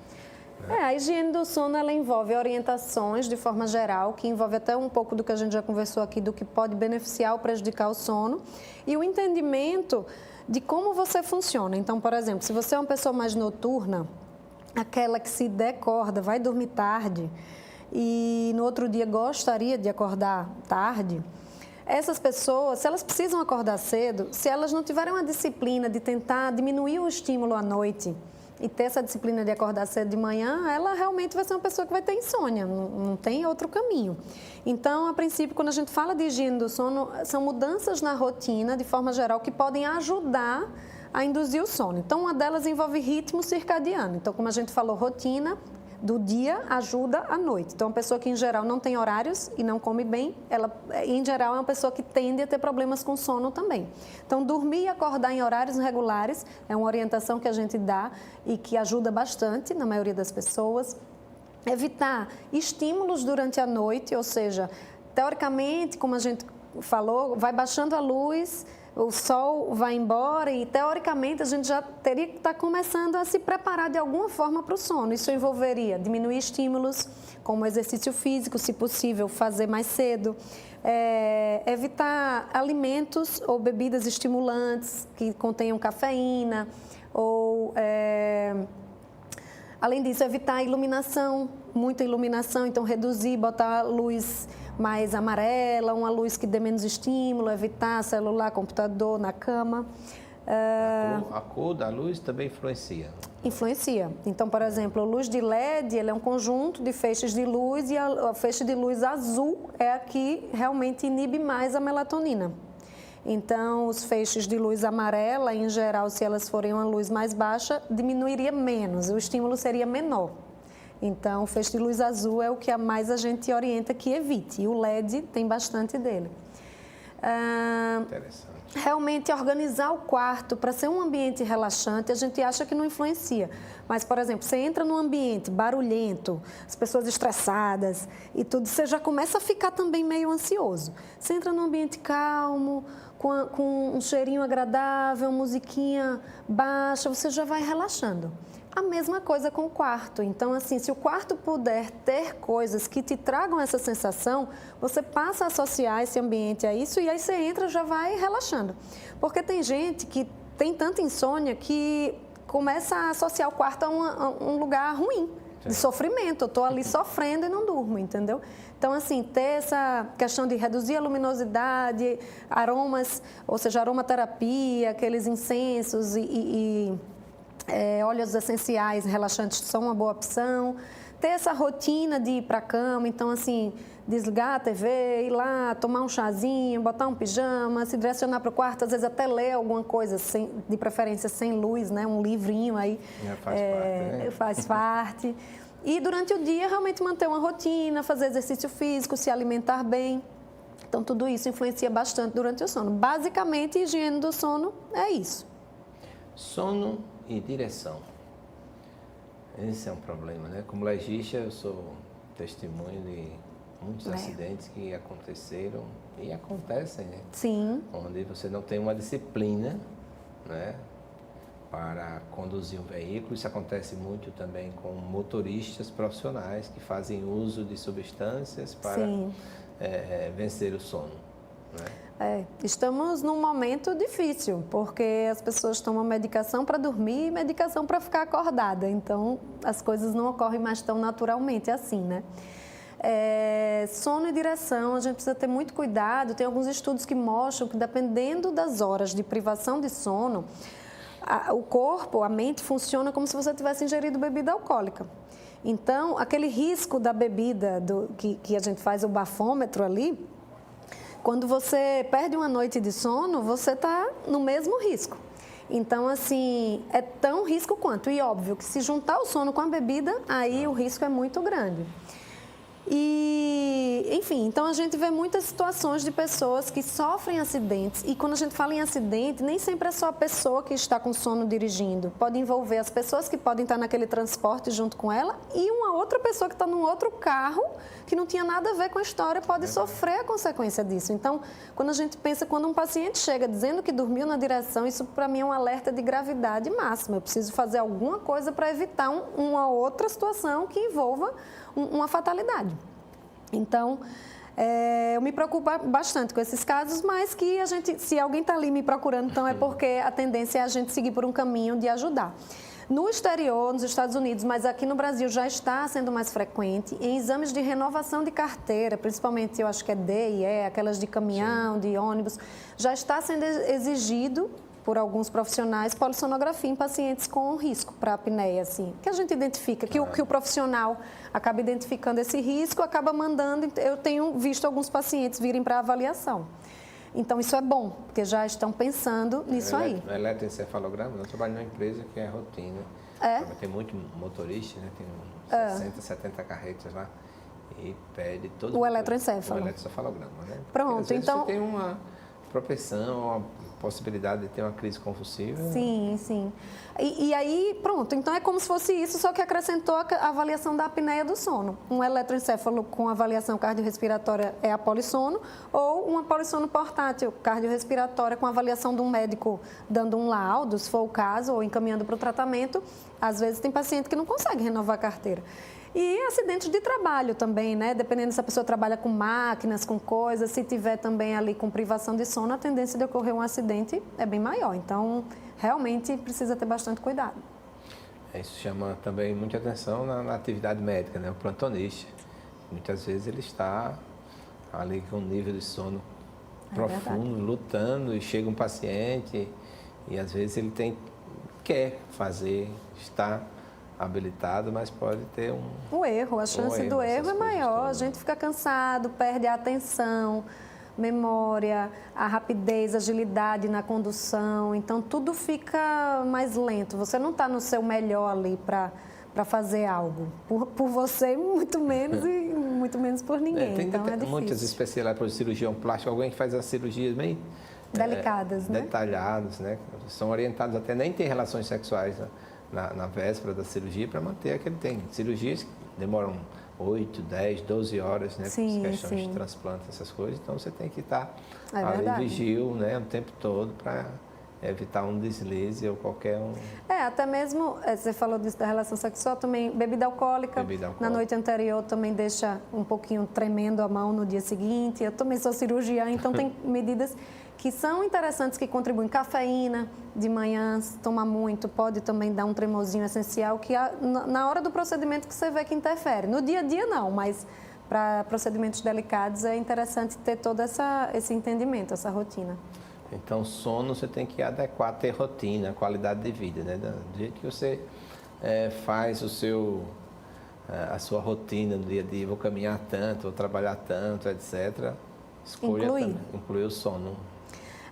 A higiene do sono, ela envolve orientações de forma geral, que envolve até um pouco do que a gente já conversou aqui, do que pode beneficiar ou prejudicar o sono, e o entendimento de como você funciona. Então, por exemplo, se você é uma pessoa mais noturna, aquela que se decorda, vai dormir tarde e no outro dia gostaria de acordar tarde, essas pessoas, se elas precisam acordar cedo, se elas não tiverem uma disciplina de tentar diminuir o estímulo à noite e ter essa disciplina de acordar cedo de manhã, ela realmente vai ser uma pessoa que vai ter insônia, não tem outro caminho. Então, a princípio, quando a gente fala de higiene do sono, são mudanças na rotina, de forma geral, que podem ajudar a induzir o sono. Então, uma delas envolve ritmo circadiano. Então, como a gente falou, rotina do dia ajuda à noite. Então, uma pessoa que, em geral, não tem horários e não come bem, ela, em geral, é uma pessoa que tende a ter problemas com sono também. Então, dormir e acordar em horários regulares é uma orientação que a gente dá e que ajuda bastante na maioria das pessoas. Evitar estímulos durante a noite, ou seja, teoricamente, como a gente falou, vai baixando a luz, o sol vai embora e, teoricamente, a gente já teria que estar começando a se preparar de alguma forma para o sono. Isso envolveria diminuir estímulos, como exercício físico, se possível, fazer mais cedo. Evitar alimentos ou bebidas estimulantes que contenham cafeína ou... Além disso, evitar a iluminação, muita iluminação, então reduzir, botar luz mais amarela, uma luz que dê menos estímulo, evitar celular, computador na cama. A cor da luz também influencia? Influencia. Então, por exemplo, a luz de LED, ele é um conjunto de feixes de luz e a feixe de luz azul é a que realmente inibe mais a melatonina. Então, os feixes de luz amarela, em geral, se elas forem uma luz mais baixa, diminuiria menos, o estímulo seria menor. Então, o feixe de luz azul é o que mais a gente orienta que evite. E o LED tem bastante dele. Interessante. Realmente, organizar o quarto para ser um ambiente relaxante, a gente acha que não influencia. Mas, por exemplo, você entra num ambiente barulhento, as pessoas estressadas e tudo, você já começa a ficar também meio ansioso. Você entra num ambiente calmo, com um cheirinho agradável, musiquinha baixa, você já vai relaxando. A mesma coisa com o quarto. Então, assim, se o quarto puder ter coisas que te tragam essa sensação, você passa a associar esse ambiente a isso e aí você entra e já vai relaxando. Porque tem gente que tem tanta insônia que começa a associar o quarto a um lugar ruim, de sofrimento. Eu estou ali sofrendo e não durmo, entendeu? Então, assim, ter essa questão de reduzir a luminosidade, aromas, ou seja, aromaterapia, aqueles incensos óleos essenciais relaxantes são uma boa opção. Ter essa rotina de ir para a cama, então, assim, desligar a TV, ir lá, tomar um chazinho, botar um pijama, se direcionar para o quarto, às vezes até ler alguma coisa, de preferência sem luz, né? Um livrinho aí. Faz parte, né? Faz parte. E durante o dia, realmente manter uma rotina, fazer exercício físico, se alimentar bem. Então, tudo isso influencia bastante durante o sono. Basicamente, higiene do sono é isso. Sono e direção. Esse é um problema, né? Como legista, eu sou testemunho de muitos acidentes que aconteceram e acontecem, né? Sim. Onde você não tem uma disciplina, né, para conduzir um veículo. Isso acontece muito também com motoristas profissionais que fazem uso de substâncias para vencer o sono, né? Estamos num momento difícil, porque as pessoas tomam medicação para dormir e medicação para ficar acordada. Então, as coisas não ocorrem mais tão naturalmente assim, né? Sono e direção, a gente precisa ter muito cuidado. Tem alguns estudos que mostram que, dependendo das horas de privação de sono, o corpo, a mente funciona como se você tivesse ingerido bebida alcoólica. Então, aquele risco da bebida, que a gente faz o bafômetro ali, quando você perde uma noite de sono, você está no mesmo risco. Então, assim, é tão risco quanto. E óbvio que se juntar o sono com a bebida, aí o risco é muito grande. E, enfim, então a gente vê muitas situações de pessoas que sofrem acidentes. E quando a gente fala em acidente, nem sempre é só a pessoa que está com sono dirigindo. Pode envolver as pessoas que podem estar naquele transporte junto com ela e uma outra pessoa que está num outro carro que não tinha nada a ver com a história pode sofrer a consequência disso. Então, quando a gente pensa, quando um paciente chega dizendo que dormiu na direção, isso para mim é um alerta de gravidade máxima. Eu preciso fazer alguma coisa para evitar uma outra situação que envolva uma fatalidade. Então, eu me preocupo bastante com esses casos, mas que a gente, se alguém está ali me procurando, então é porque a tendência é a gente seguir por um caminho de ajudar. No exterior, nos Estados Unidos, mas aqui no Brasil já está sendo mais frequente, em exames de renovação de carteira, principalmente eu acho que é D e E, aquelas de caminhão, de ônibus, já está sendo exigido por alguns profissionais polissonografia em pacientes com risco para apneia, assim, que a gente identifica, que o profissional acaba identificando esse risco, acaba mandando. Eu tenho visto alguns pacientes virem para avaliação. Então, isso é bom, porque já estão pensando nisso aí. No eletroencefalograma, eu trabalho numa empresa que é rotina. Tem muito motorista, né? Tem 60, 70 carretas lá. E pede todo o eletroencefalo. O eletroencefalograma, né? Pronto, porque, às vezes, então você tem uma propensão, uma possibilidade de ter uma crise convulsiva. Sim, sim. E aí, pronto, então é como se fosse isso, só que acrescentou a avaliação da apneia do sono. Um eletroencefalo com avaliação cardiorrespiratória é a polissono, ou uma polissono portátil cardiorrespiratória com avaliação de um médico dando um laudo, se for o caso, ou encaminhando para o tratamento. Às vezes tem paciente que não consegue renovar a carteira. E acidentes de trabalho também, né? Dependendo se a pessoa trabalha com máquinas, com coisas, se tiver também ali com privação de sono, a tendência de ocorrer um acidente é bem maior. Então, realmente precisa ter bastante cuidado. Isso chama também muita atenção na atividade médica, né? O plantonista. Muitas vezes ele está ali com um nível de sono profundo, lutando, e chega um paciente e às vezes ele quer fazer, está habilitado, mas pode ter o erro, a chance do erro é maior, a gente fica cansado, perde a atenção, memória, a rapidez, agilidade na condução, então tudo fica mais lento, você não está no seu melhor ali para fazer algo, por você muito menos e muito menos por ninguém, então é difícil. Muitas especialidades por cirurgião plástico, alguém que faz as cirurgias bem delicadas, né? Detalhadas, né? São orientados até nem ter relações sexuais, né? Na véspera da cirurgia para manter aquele tempo. Cirurgias que demoram 8, 10, 12 horas, né? Sim, questões sim. de transplante, essas coisas. Então, você tem que estar ali vigil, né? O tempo todo para evitar um deslize ou qualquer um... Até mesmo, você falou disso da relação sexual, também bebida alcoólica. Na noite anterior também deixa um pouquinho tremendo a mão no dia seguinte. Eu também sou cirurgiã, então tem medidas que são interessantes, que contribuem. Cafeína de manhã, se toma muito, pode também dar um tremorzinho essencial, que na hora do procedimento que você vê que interfere. No dia a dia não, mas para procedimentos delicados é interessante ter todo esse entendimento, essa rotina. Então, sono você tem que adequar, ter rotina, qualidade de vida, né? Do jeito que você faz a sua rotina no dia a dia, vou caminhar tanto, vou trabalhar tanto, etc. Escolha incluir o sono.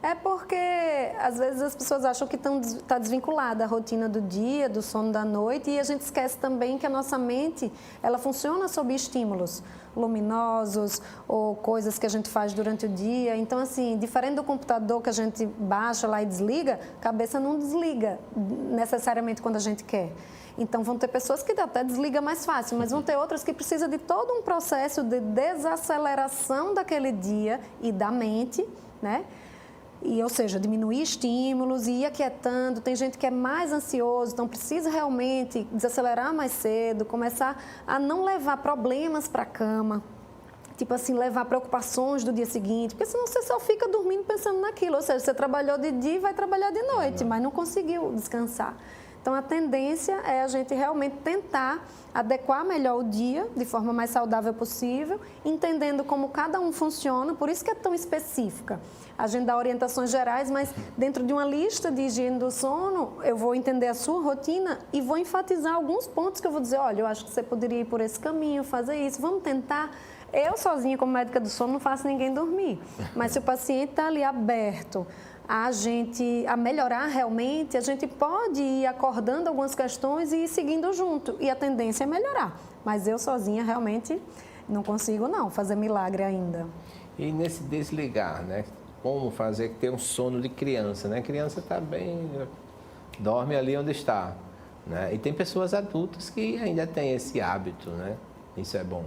É porque, às vezes, as pessoas acham que está desvinculada a rotina do dia, do sono da noite, e a gente esquece também que a nossa mente, ela funciona sob estímulos luminosos ou coisas que a gente faz durante o dia. Então, assim, diferente do computador que a gente baixa lá e desliga, a cabeça não desliga necessariamente quando a gente quer. Então, vão ter pessoas que até desligam mais fácil, mas vão ter outras que precisam de todo um processo de desaceleração daquele dia e da mente, né? Ou seja, diminuir estímulos e ir aquietando. Tem gente que é mais ansioso, então precisa realmente desacelerar mais cedo, começar a não levar problemas para a cama, tipo assim, levar preocupações do dia seguinte, porque senão você só fica dormindo pensando naquilo. Ou seja, você trabalhou de dia e vai trabalhar de noite, mas não conseguiu descansar. Então, a tendência é a gente realmente tentar adequar melhor o dia de forma mais saudável possível, entendendo como cada um funciona, por isso que é tão específica. A gente dá orientações gerais, mas dentro de uma lista de higiene do sono, eu vou entender a sua rotina e vou enfatizar alguns pontos que eu vou dizer, olha, eu acho que você poderia ir por esse caminho, fazer isso, vamos tentar. Eu sozinha, como médica do sono, não faço ninguém dormir, mas se o paciente está ali aberto a melhorar realmente, a gente pode ir acordando algumas questões e ir seguindo junto. E a tendência é melhorar. Mas eu sozinha realmente não consigo fazer milagre ainda. E nesse desligar, né? Como fazer que ter um sono de criança, né? A criança está bem, dorme ali onde está, né? E tem pessoas adultas que ainda têm esse hábito, né? Isso é bom.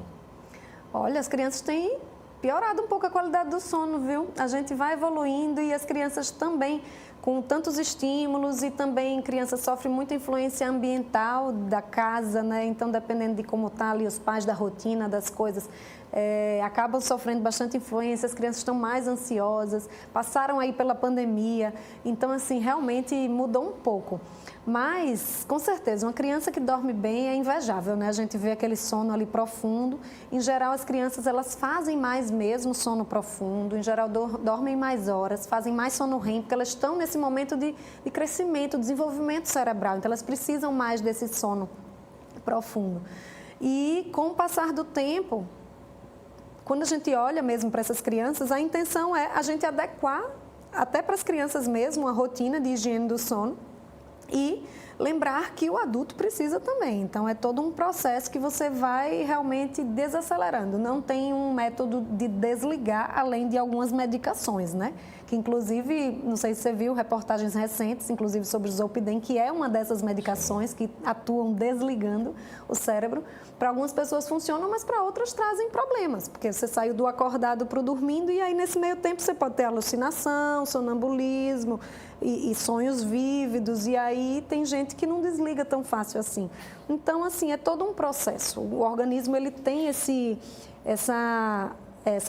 Olha, as crianças têm piorado um pouco a qualidade do sono, viu? A gente vai evoluindo e as crianças também, com tantos estímulos, e também crianças sofrem muita influência ambiental da casa, né? Então, dependendo de como está ali os pais, da rotina, das coisas, acabam sofrendo bastante influência, as crianças estão mais ansiosas, passaram aí pela pandemia, então, assim, realmente mudou um pouco. Mas, com certeza, uma criança que dorme bem é invejável, né? A gente vê aquele sono ali profundo. Em geral, as crianças, elas fazem mais mesmo sono profundo. Em geral, dormem mais horas, fazem mais sono REM, porque elas estão nesse momento de crescimento, desenvolvimento cerebral. Então, elas precisam mais desse sono profundo. E, com o passar do tempo, quando a gente olha mesmo para essas crianças, a intenção é a gente adequar, até para as crianças mesmo, a rotina de higiene do sono, e lembrar que o adulto precisa também. Então, é todo um processo que você vai realmente desacelerando. Não tem um método de desligar, além de algumas medicações, né? Que, inclusive, não sei se você viu reportagens recentes, inclusive sobre o Zolpidem, que é uma dessas medicações que atuam desligando o cérebro. Para algumas pessoas funcionam, mas para outras trazem problemas, porque você saiu do acordado para o dormindo e aí, nesse meio tempo, você pode ter alucinação, sonambulismo e sonhos vívidos, e aí tem gente que não desliga tão fácil assim. Então, assim, é todo um processo. O organismo, ele tem essa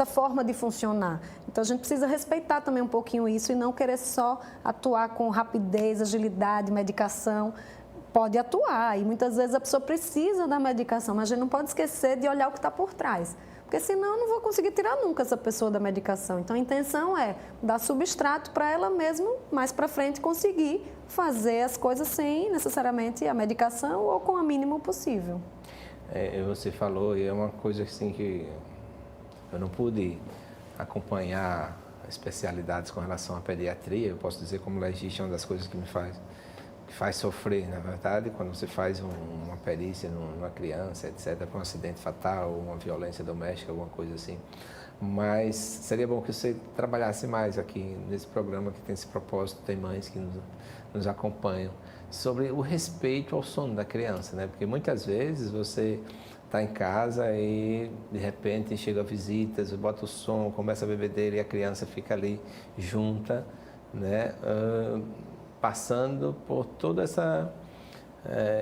forma de funcionar. Então, a gente precisa respeitar também um pouquinho isso e não querer só atuar com rapidez, agilidade, medicação. Pode atuar e muitas vezes a pessoa precisa da medicação, mas a gente não pode esquecer de olhar o que está por trás. Porque senão eu não vou conseguir tirar nunca essa pessoa da medicação. Então, a intenção é dar substrato para ela mesmo, mais para frente, conseguir fazer as coisas sem necessariamente a medicação ou com o mínimo possível. Você falou, e é uma coisa assim que eu não pude acompanhar especialidades com relação à pediatria. Eu posso dizer, como legista, uma das coisas que me faz sofrer, na verdade, quando você faz uma perícia numa criança, etc., para um acidente fatal, uma violência doméstica, alguma coisa assim. Mas seria bom que você trabalhasse mais aqui nesse programa que tem esse propósito, tem mães que nos acompanham, sobre o respeito ao sono da criança, né? Porque muitas vezes você está em casa e, de repente, chega visitas, bota o som, começa a bebedeira e a criança fica ali junta, né, passando por todo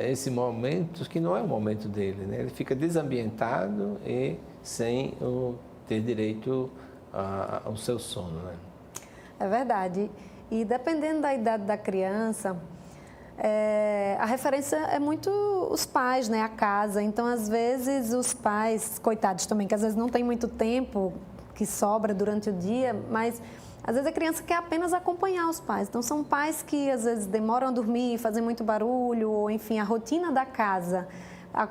esse momento que não é o momento dele, né? Ele fica desambientado e sem ter direito ao seu sono, né? É verdade. E dependendo da idade da criança, a referência é muito os pais, né? A casa. Então, às vezes, os pais, coitados também, que às vezes não tem muito tempo que sobra durante o dia, mas às vezes a criança quer apenas acompanhar os pais. Então, são pais que às vezes demoram a dormir, fazem muito barulho, ou enfim, a rotina da casa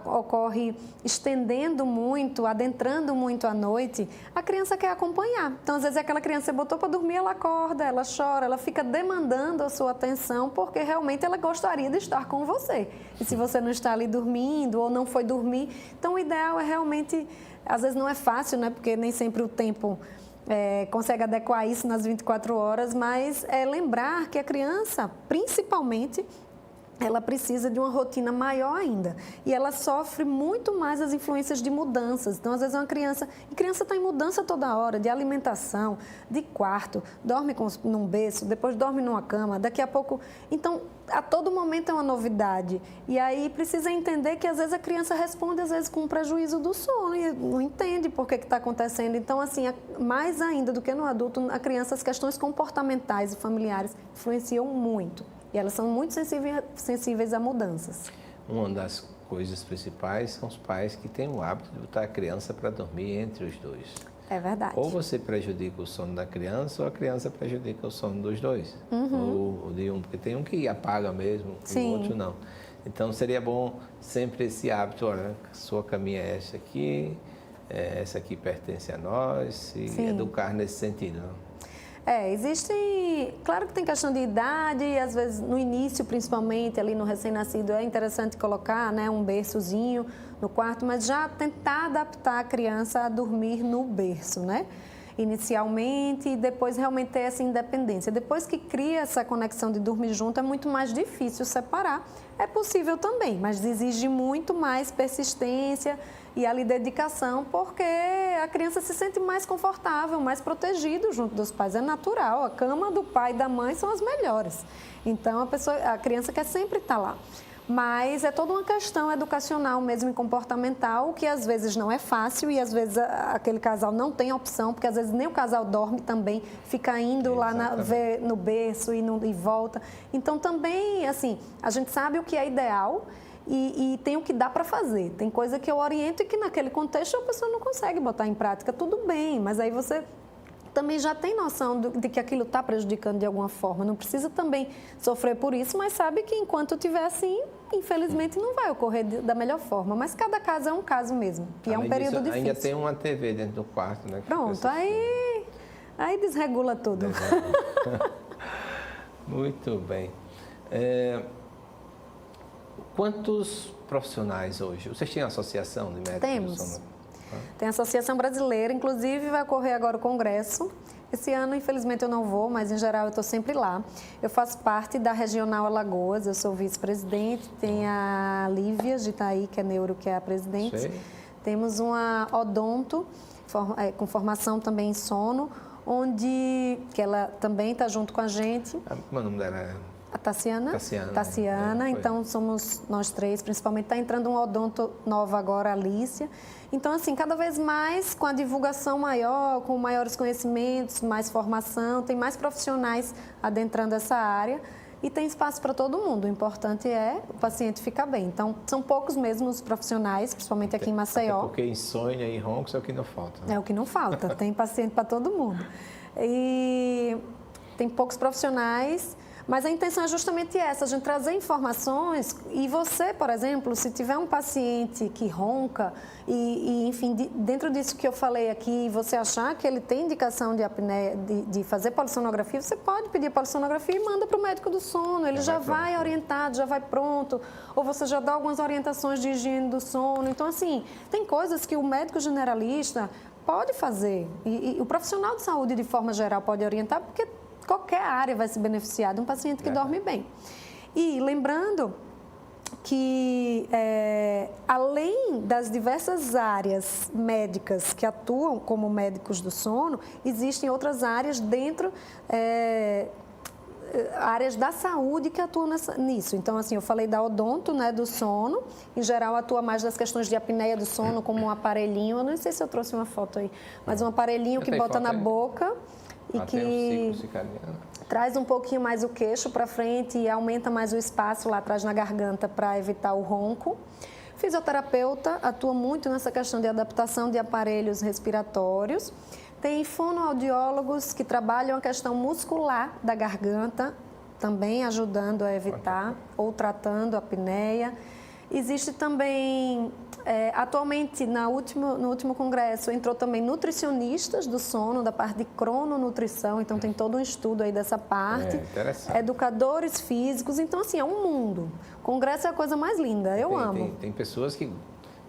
ocorre estendendo muito, adentrando muito à noite, a criança quer acompanhar. Então, às vezes, aquela criança você botou para dormir, ela acorda, ela chora, ela fica demandando a sua atenção, porque realmente ela gostaria de estar com você. E se você não está ali dormindo ou não foi dormir, então o ideal é realmente, às vezes não é fácil, né? Porque nem sempre o tempo consegue adequar isso nas 24 horas, mas é lembrar que a criança, principalmente, ela precisa de uma rotina maior ainda. E ela sofre muito mais as influências de mudanças. Então, às vezes, uma criança... E criança está em mudança toda hora, de alimentação, de quarto, dorme num berço, depois dorme numa cama, daqui a pouco... Então, a todo momento é uma novidade. E aí, precisa entender que, às vezes, a criança responde, às vezes, com um prejuízo do sono e não entende por que está acontecendo. Então, assim, mais ainda do que no adulto, a criança, as questões comportamentais e familiares influenciam muito. E elas são muito sensíveis a mudanças. Uma das coisas principais são os pais que têm o hábito de botar a criança para dormir entre os dois. É verdade. Ou você prejudica o sono da criança, ou a criança prejudica o sono dos dois. Ou de um, porque tem um que apaga mesmo, Sim. o outro não. Então, seria bom sempre esse hábito, olha, sua caminha é essa aqui pertence a nós, e Sim. educar nesse sentido, não? Existe, claro que tem questão de idade, e às vezes no início, principalmente ali no recém-nascido, é interessante colocar, né, um berçozinho no quarto, mas já tentar adaptar a criança a dormir no berço, né? Inicialmente, e depois realmente ter essa independência. Depois que cria essa conexão de dormir junto, é muito mais difícil separar. É possível também, mas exige muito mais persistência e ali dedicação, porque a criança se sente mais confortável, mais protegido junto dos pais. É natural, a cama do pai e da mãe são as melhores. Então, a criança quer sempre estar lá. Mas é toda uma questão educacional mesmo e comportamental, que às vezes não é fácil e às vezes aquele casal não tem opção, porque às vezes nem o casal dorme também, fica indo lá no berço e volta. Então também, assim, a gente sabe o que é ideal e tem o que dá para fazer. Tem coisa que eu oriento e que naquele contexto a pessoa não consegue botar em prática, tudo bem, mas aí você também já tem noção de que aquilo está prejudicando de alguma forma. Não precisa também sofrer por isso, mas sabe que enquanto estiver assim, infelizmente não vai ocorrer da melhor forma. Mas cada caso é um caso mesmo. E é um período difícil. Ainda tem uma TV dentro do quarto, né? Pronto, aí desregula tudo. Muito bem. Quantos profissionais hoje? Vocês têm associação de médicos? Temos. Tem a Associação Brasileira, inclusive vai ocorrer agora o congresso. Esse ano, infelizmente, eu não vou, mas em geral eu estou sempre lá. Eu faço parte da Regional Alagoas, eu sou vice-presidente. Tem a Lívia de Itaí, que é neuro, que é a presidente. Sei. Temos uma odonto, com formação também em sono, que ela também está junto com a gente. Como é o nome dela? A Tassiana, então somos nós três, principalmente. Está entrando uma odonto nova agora, a Alicia. Então, assim, cada vez mais com a divulgação maior, com maiores conhecimentos, mais formação, tem mais profissionais adentrando essa área e tem espaço para todo mundo. O importante é o paciente ficar bem. Então, são poucos mesmo os profissionais, principalmente aqui em Maceió. Porque insônia e roncos é o que não falta. Né? É o que não falta, tem paciente para todo mundo. E tem poucos profissionais. Mas a intenção é justamente essa, a gente trazer informações e você, por exemplo, se tiver um paciente que ronca enfim, dentro disso que eu falei aqui, você achar que ele tem indicação de apneia, de fazer polissonografia, você pode pedir a polissonografia e manda para o médico do sono, ele já vai orientado, já vai pronto, ou você já dá algumas orientações de higiene do sono. Então, assim, tem coisas que o médico generalista pode fazer e o profissional de saúde, de forma geral, pode orientar, porque qualquer área vai se beneficiar de um paciente que dorme bem. E lembrando que, além das diversas áreas médicas que atuam como médicos do sono, existem outras áreas dentro áreas da saúde que atuam nisso. Então, assim, eu falei da odonto, né, do sono. Em geral, atua mais das questões de apneia do sono, como um aparelhinho. Eu não sei se eu trouxe uma foto aí, mas um aparelhinho que bota na boca e que traz um pouquinho mais o queixo para frente e aumenta mais o espaço lá atrás na garganta para evitar o ronco. Fisioterapeuta atua muito nessa questão de adaptação de aparelhos respiratórios. Tem fonoaudiólogos que trabalham a questão muscular da garganta, também ajudando a evitar ou tratando a apneia. Existe também, atualmente, no último congresso, entrou também nutricionistas do sono, da parte de crononutrição, então tem todo um estudo aí dessa parte. Interessante. Educadores físicos, então assim, é um mundo. Congresso é a coisa mais linda, eu amo. Tem pessoas que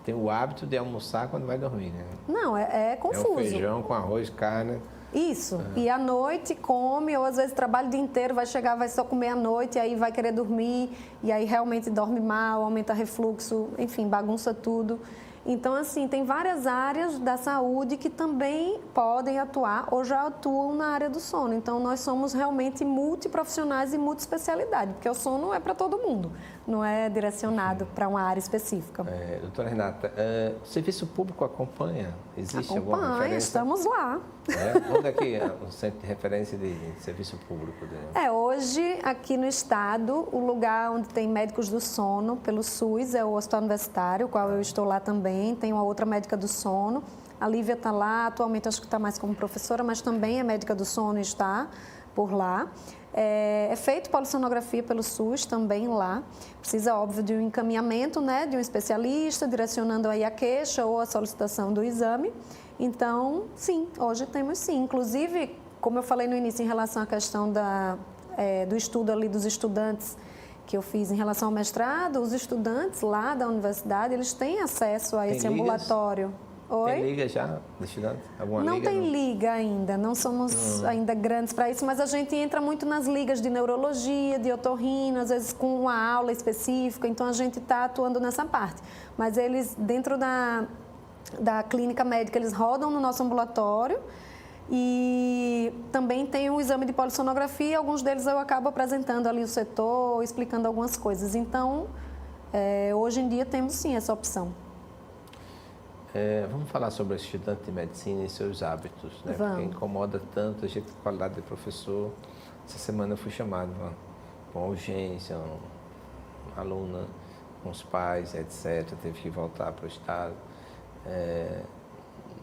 têm o hábito de almoçar quando vai dormir, né? Não, é confuso. É um feijão com arroz, carne. Isso, e à noite come, ou às vezes trabalha o dia inteiro, vai chegar, vai só comer à noite, e aí vai querer dormir, e aí realmente dorme mal, aumenta refluxo, enfim, bagunça tudo. Então, assim, tem várias áreas da saúde que também podem atuar ou já atuam na área do sono. Então, nós somos realmente multiprofissionais e multiespecialidade, porque o sono é para todo mundo, não é direcionado para uma área específica. Doutora Renata, o serviço público acompanha? Existe alguma referência? Acompanha, estamos lá. Onde é que é o centro de referência de serviço público? Hoje, aqui no estado, o lugar onde tem médicos do sono pelo SUS é o Hospital Universitário, o qual eu estou lá também. Tem uma outra médica do sono. A Lívia está lá, atualmente acho que está mais como professora, mas também é médica do sono e está por lá. É feito polissonografia pelo SUS também lá. Precisa, óbvio, de um encaminhamento, né, de um especialista, direcionando aí a queixa ou a solicitação do exame. Então, sim, hoje temos sim. Inclusive, como eu falei no início em relação à questão do estudo ali dos estudantes que eu fiz em relação ao mestrado, os estudantes lá da universidade, eles têm acesso a esse ambulatório. Oi? Tem liga já de estudante? Não tem liga ainda, não somos ainda grandes para isso, mas a gente entra muito nas ligas de neurologia, de otorrino, às vezes com uma aula específica, então a gente está atuando nessa parte. Mas eles, dentro da clínica médica, eles rodam no nosso ambulatório e também tem um exame de polissonografia, alguns deles eu acabo apresentando ali o setor, explicando algumas coisas. Então, hoje em dia temos sim essa opção. Vamos falar sobre o estudante de medicina e seus hábitos, né? Vamos. Porque incomoda tanto a gente com a qualidade de professor. Essa semana eu fui chamado com urgência, uma aluna com os pais, etc. Teve que voltar para o estado.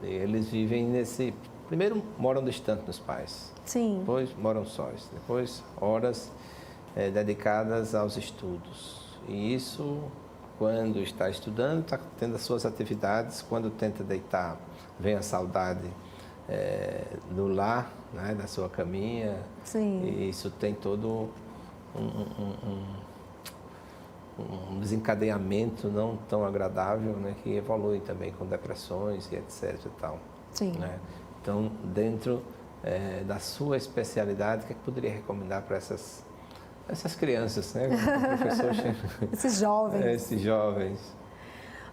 Eles vivem nesse... Primeiro, moram distante dos pais. Sim. Depois, moram sós. Depois, horas dedicadas aos estudos. E isso, quando está estudando, está tendo as suas atividades. Quando tenta deitar, vem a saudade do lar, né, da sua caminha. Sim. E isso tem todo um desencadeamento não tão agradável, né, que evolui também com depressões e etc. E tal, Sim. né? Então, dentro da sua especialidade, o que poderia recomendar para essas crianças, né? Professor, esses jovens. Esses jovens.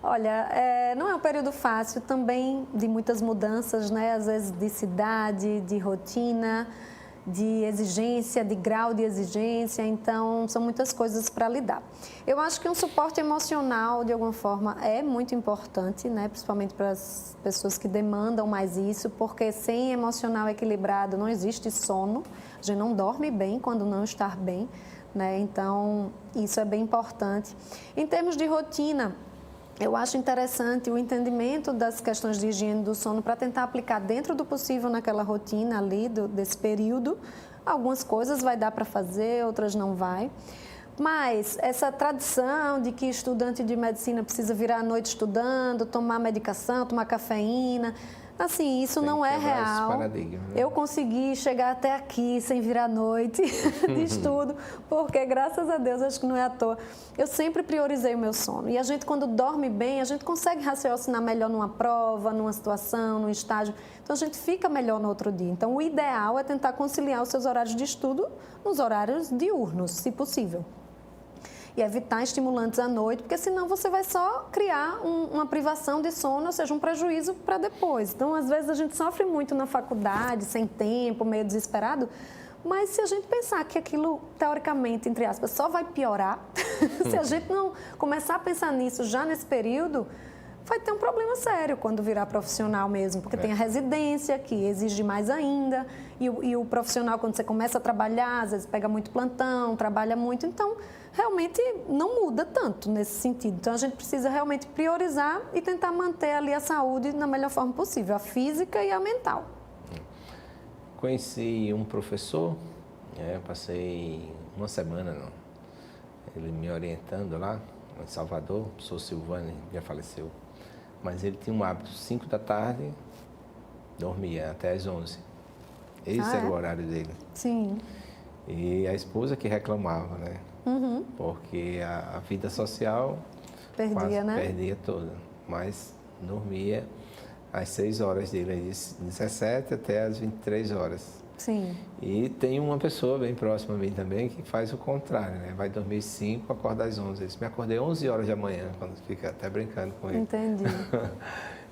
Olha, não é um período fácil também, de muitas mudanças, né? Às vezes de cidade, de rotina, de exigência, de grau de exigência, então são muitas coisas para lidar. Eu acho que um suporte emocional, de alguma forma, é muito importante, né? Principalmente para as pessoas que demandam mais isso, porque sem emocional equilibrado não existe sono, a gente não dorme bem quando não está bem, né? Então, isso é bem importante. Em termos de rotina, eu acho interessante o entendimento das questões de higiene do sono para tentar aplicar dentro do possível naquela rotina ali, desse período. Algumas coisas vai dar para fazer, outras não vai. Mas essa tradição de que estudante de medicina precisa virar à noite estudando, tomar medicação, tomar cafeína, assim, isso não é real. Eu consegui chegar até aqui sem virar à noite de estudo, porque, graças a Deus, acho que não é à toa. Eu sempre priorizei o meu sono. E a gente, quando dorme bem, a gente consegue raciocinar melhor numa prova, numa situação, num estágio. Então, a gente fica melhor no outro dia. Então, o ideal é tentar conciliar os seus horários de estudo nos horários diurnos, se possível. E evitar estimulantes à noite, porque senão você vai só criar uma privação de sono, ou seja, um prejuízo para depois. Então, às vezes, a gente sofre muito na faculdade, sem tempo, meio desesperado, Mas se a gente pensar que aquilo, teoricamente, entre aspas, só vai piorar, se a gente não começar a pensar nisso já nesse período, vai ter um problema sério quando virar profissional mesmo, porque tem a residência, que exige mais ainda, e o profissional, quando você começa a trabalhar, às vezes pega muito plantão, trabalha muito, então realmente não muda tanto nesse sentido. Então a gente precisa realmente priorizar e tentar manter ali a saúde na melhor forma possível, a física e a mental. Conheci um professor, passei uma semana, ele me orientando lá em Salvador, o professor Silvani, já faleceu. Mas ele tinha um hábito, 5 da tarde, dormia até às 11. Esse era o horário dele. Sim. E a esposa que reclamava, né? Uhum. Porque a vida social perdia toda. Mas dormia às 6 horas dele, às 17 até às 23 horas. Sim. E tem uma pessoa bem próxima a mim também que faz o contrário, né? Vai dormir 5, acorda às 11. Ele disse, me acordei 11 horas da manhã, quando fica até brincando com ele. Entendi.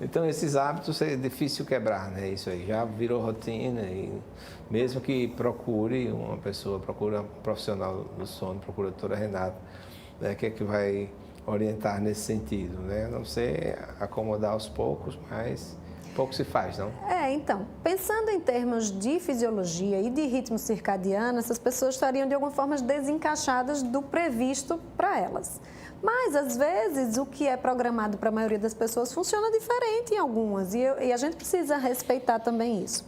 Então, esses hábitos é difícil quebrar, né? Isso aí já virou rotina e mesmo que procure uma pessoa, procura um profissional do sono, procura a doutora Renata, né? Que é que vai orientar nesse sentido, né? Não sei acomodar aos poucos, mas pouco se faz, não? Então, pensando em termos de fisiologia e de ritmo circadiano, essas pessoas estariam de alguma forma desencaixadas do previsto para elas. Mas, às vezes, o que é programado para a maioria das pessoas funciona diferente em algumas e a gente precisa respeitar também isso.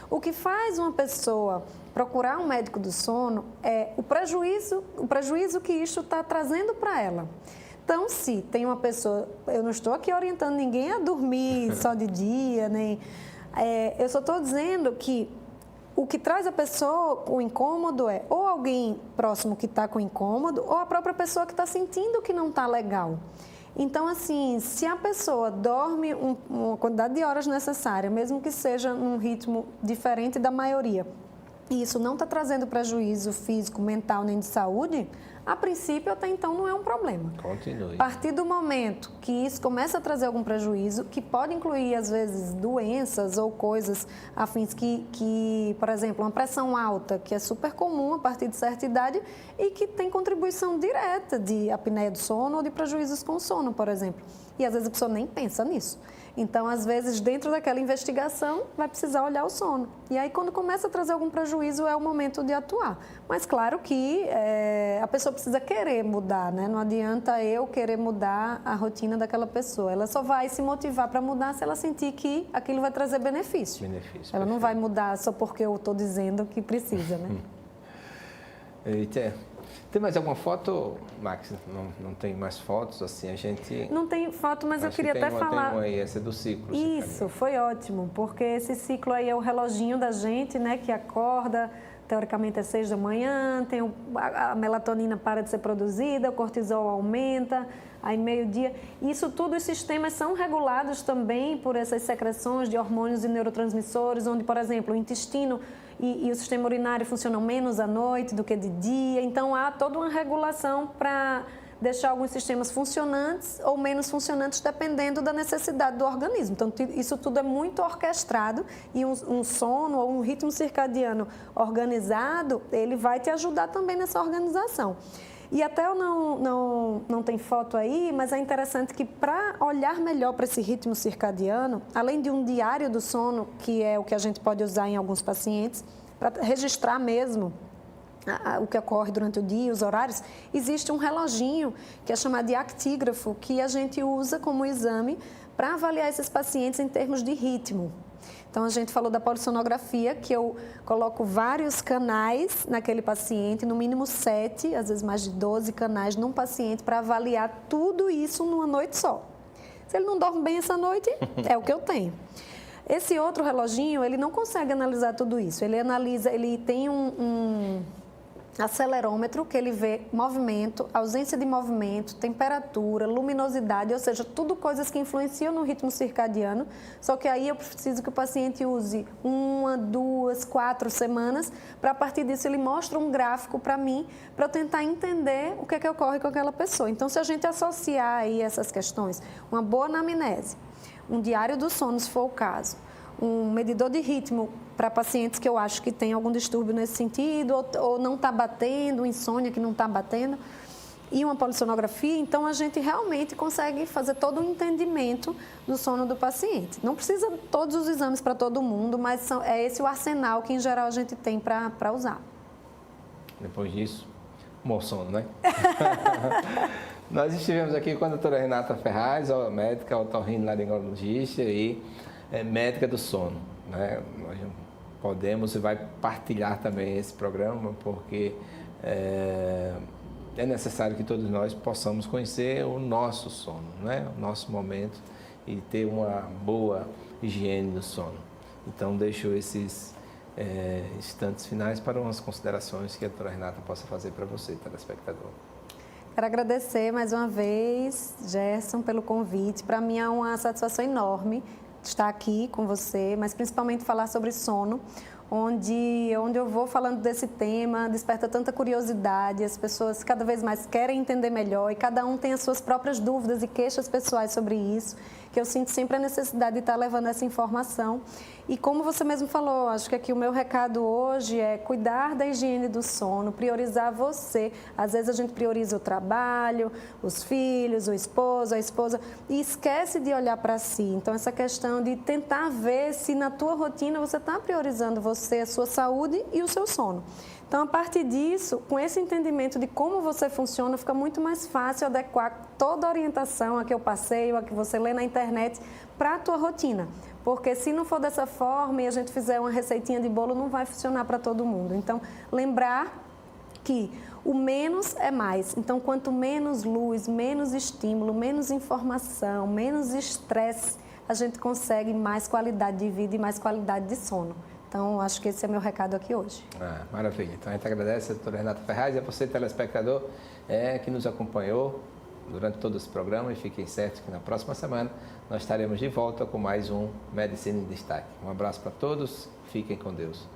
O que faz uma pessoa procurar um médico do sono é o prejuízo que isso está trazendo para ela. Então, se tem uma pessoa, eu não estou aqui orientando ninguém a dormir só de dia, nem, eu só estou dizendo que o que traz a pessoa com incômodo é ou alguém próximo que está com incômodo ou a própria pessoa que está sentindo que não está legal. Então, assim, se a pessoa dorme uma quantidade de horas necessária, mesmo que seja num ritmo diferente da maioria, e isso não está trazendo prejuízo físico, mental nem de saúde, a princípio até então não é um problema. Continue. A partir do momento que isso começa a trazer algum prejuízo, que pode incluir às vezes doenças ou coisas afins que, por exemplo, uma pressão alta, que é super comum a partir de certa idade e que tem contribuição direta de apneia do sono ou de prejuízos com o sono, por exemplo. E às vezes a pessoa nem pensa nisso. Então, às vezes, dentro daquela investigação, vai precisar olhar o sono. E aí, quando começa a trazer algum prejuízo, é o momento de atuar. Mas, claro que a pessoa precisa querer mudar, né? Não adianta eu querer mudar a rotina daquela pessoa. Ela só vai se motivar para mudar se ela sentir que aquilo vai trazer benefício. Ela não vai mudar só porque eu estou dizendo que precisa, né? Eita. Tem mais alguma foto, Max? Não tem mais fotos, assim, a gente... Não tem foto, mas eu queria até falar... Tem uma aí, essa é do ciclo. Isso, foi ótimo, porque esse ciclo aí é o reloginho da gente, né, que acorda, teoricamente às 6 da manhã, a melatonina para de ser produzida, o cortisol aumenta, aí meio-dia. Isso tudo, os sistemas são regulados também por essas secreções de hormônios e neurotransmissores, onde, por exemplo, o intestino e o sistema urinário funcionam menos à noite do que de dia. Então, há toda uma regulação para deixar alguns sistemas funcionantes ou menos funcionantes, dependendo da necessidade do organismo. Então, isso tudo é muito orquestrado e um sono ou um ritmo circadiano organizado, ele vai te ajudar também nessa organização. E até eu não tem foto aí, mas é interessante que para olhar melhor para esse ritmo circadiano, além de um diário do sono, que é o que a gente pode usar em alguns pacientes, para registrar mesmo o que ocorre durante o dia, os horários, existe um reloginho que é chamado de actígrafo, que a gente usa como exame para avaliar esses pacientes em termos de ritmo. Então, a gente falou da polissonografia, que eu coloco vários canais naquele paciente, no mínimo 7, às vezes mais de 12 canais num paciente para avaliar tudo isso numa noite só. Se ele não dorme bem essa noite, é o que eu tenho. Esse outro reloginho, ele não consegue analisar tudo isso. Ele tem um acelerômetro que ele vê movimento, ausência de movimento, temperatura, luminosidade, ou seja, tudo coisas que influenciam no ritmo circadiano, só que aí eu preciso que o paciente use 1, 2, 4 semanas, para a partir disso ele mostra um gráfico para mim, para eu tentar entender o que é que ocorre com aquela pessoa. Então, se a gente associar aí essas questões, uma boa anamnese, um diário do sono, se for o caso, um medidor de ritmo para pacientes que eu acho que tem algum distúrbio nesse sentido, ou não está batendo, insônia que não está batendo, e uma polissonografia, então a gente realmente consegue fazer todo o entendimento do sono do paciente. Não precisa todos os exames para todo mundo, mas é esse o arsenal que em geral a gente tem para usar. Depois disso, bom sono, né? Nós estivemos aqui com a doutora Renata Ferraz, médica otorrinolaringologista e médica do sono, né? Nós podemos e vai partilhar também esse programa, porque é necessário que todos nós possamos conhecer o nosso sono, né? O nosso momento e ter uma boa higiene do sono. Então, deixo esses instantes finais para umas considerações que a doutora Renata possa fazer para você, telespectador. Quero agradecer mais uma vez, Gerson, pelo convite. Para mim é uma satisfação enorme estar aqui com você, mas principalmente falar sobre sono, onde eu vou falando desse tema, desperta tanta curiosidade, as pessoas cada vez mais querem entender melhor e cada um tem as suas próprias dúvidas e queixas pessoais sobre isso, que eu sinto sempre a necessidade de estar levando essa informação. E como você mesmo falou, acho que aqui o meu recado hoje é cuidar da higiene do sono, priorizar você. Às vezes a gente prioriza o trabalho, os filhos, o esposo, a esposa, e esquece de olhar para si. Então, essa questão de tentar ver se na tua rotina você está priorizando você, a sua saúde e o seu sono. Então, a partir disso, com esse entendimento de como você funciona, fica muito mais fácil adequar toda a orientação a que eu passei, a que você lê na internet, para a tua rotina. Porque se não for dessa forma e a gente fizer uma receitinha de bolo, não vai funcionar para todo mundo. Então, lembrar que o menos é mais. Então, quanto menos luz, menos estímulo, menos informação, menos estresse, a gente consegue mais qualidade de vida e mais qualidade de sono. Então, acho que esse é meu recado aqui hoje. Maravilha. Então, a gente agradece a doutora Renata Ferraz e a você, telespectador, que nos acompanhou durante todo esse programa, e fiquem certos que na próxima semana nós estaremos de volta com mais um Medicina em Destaque. Um abraço para todos, fiquem com Deus.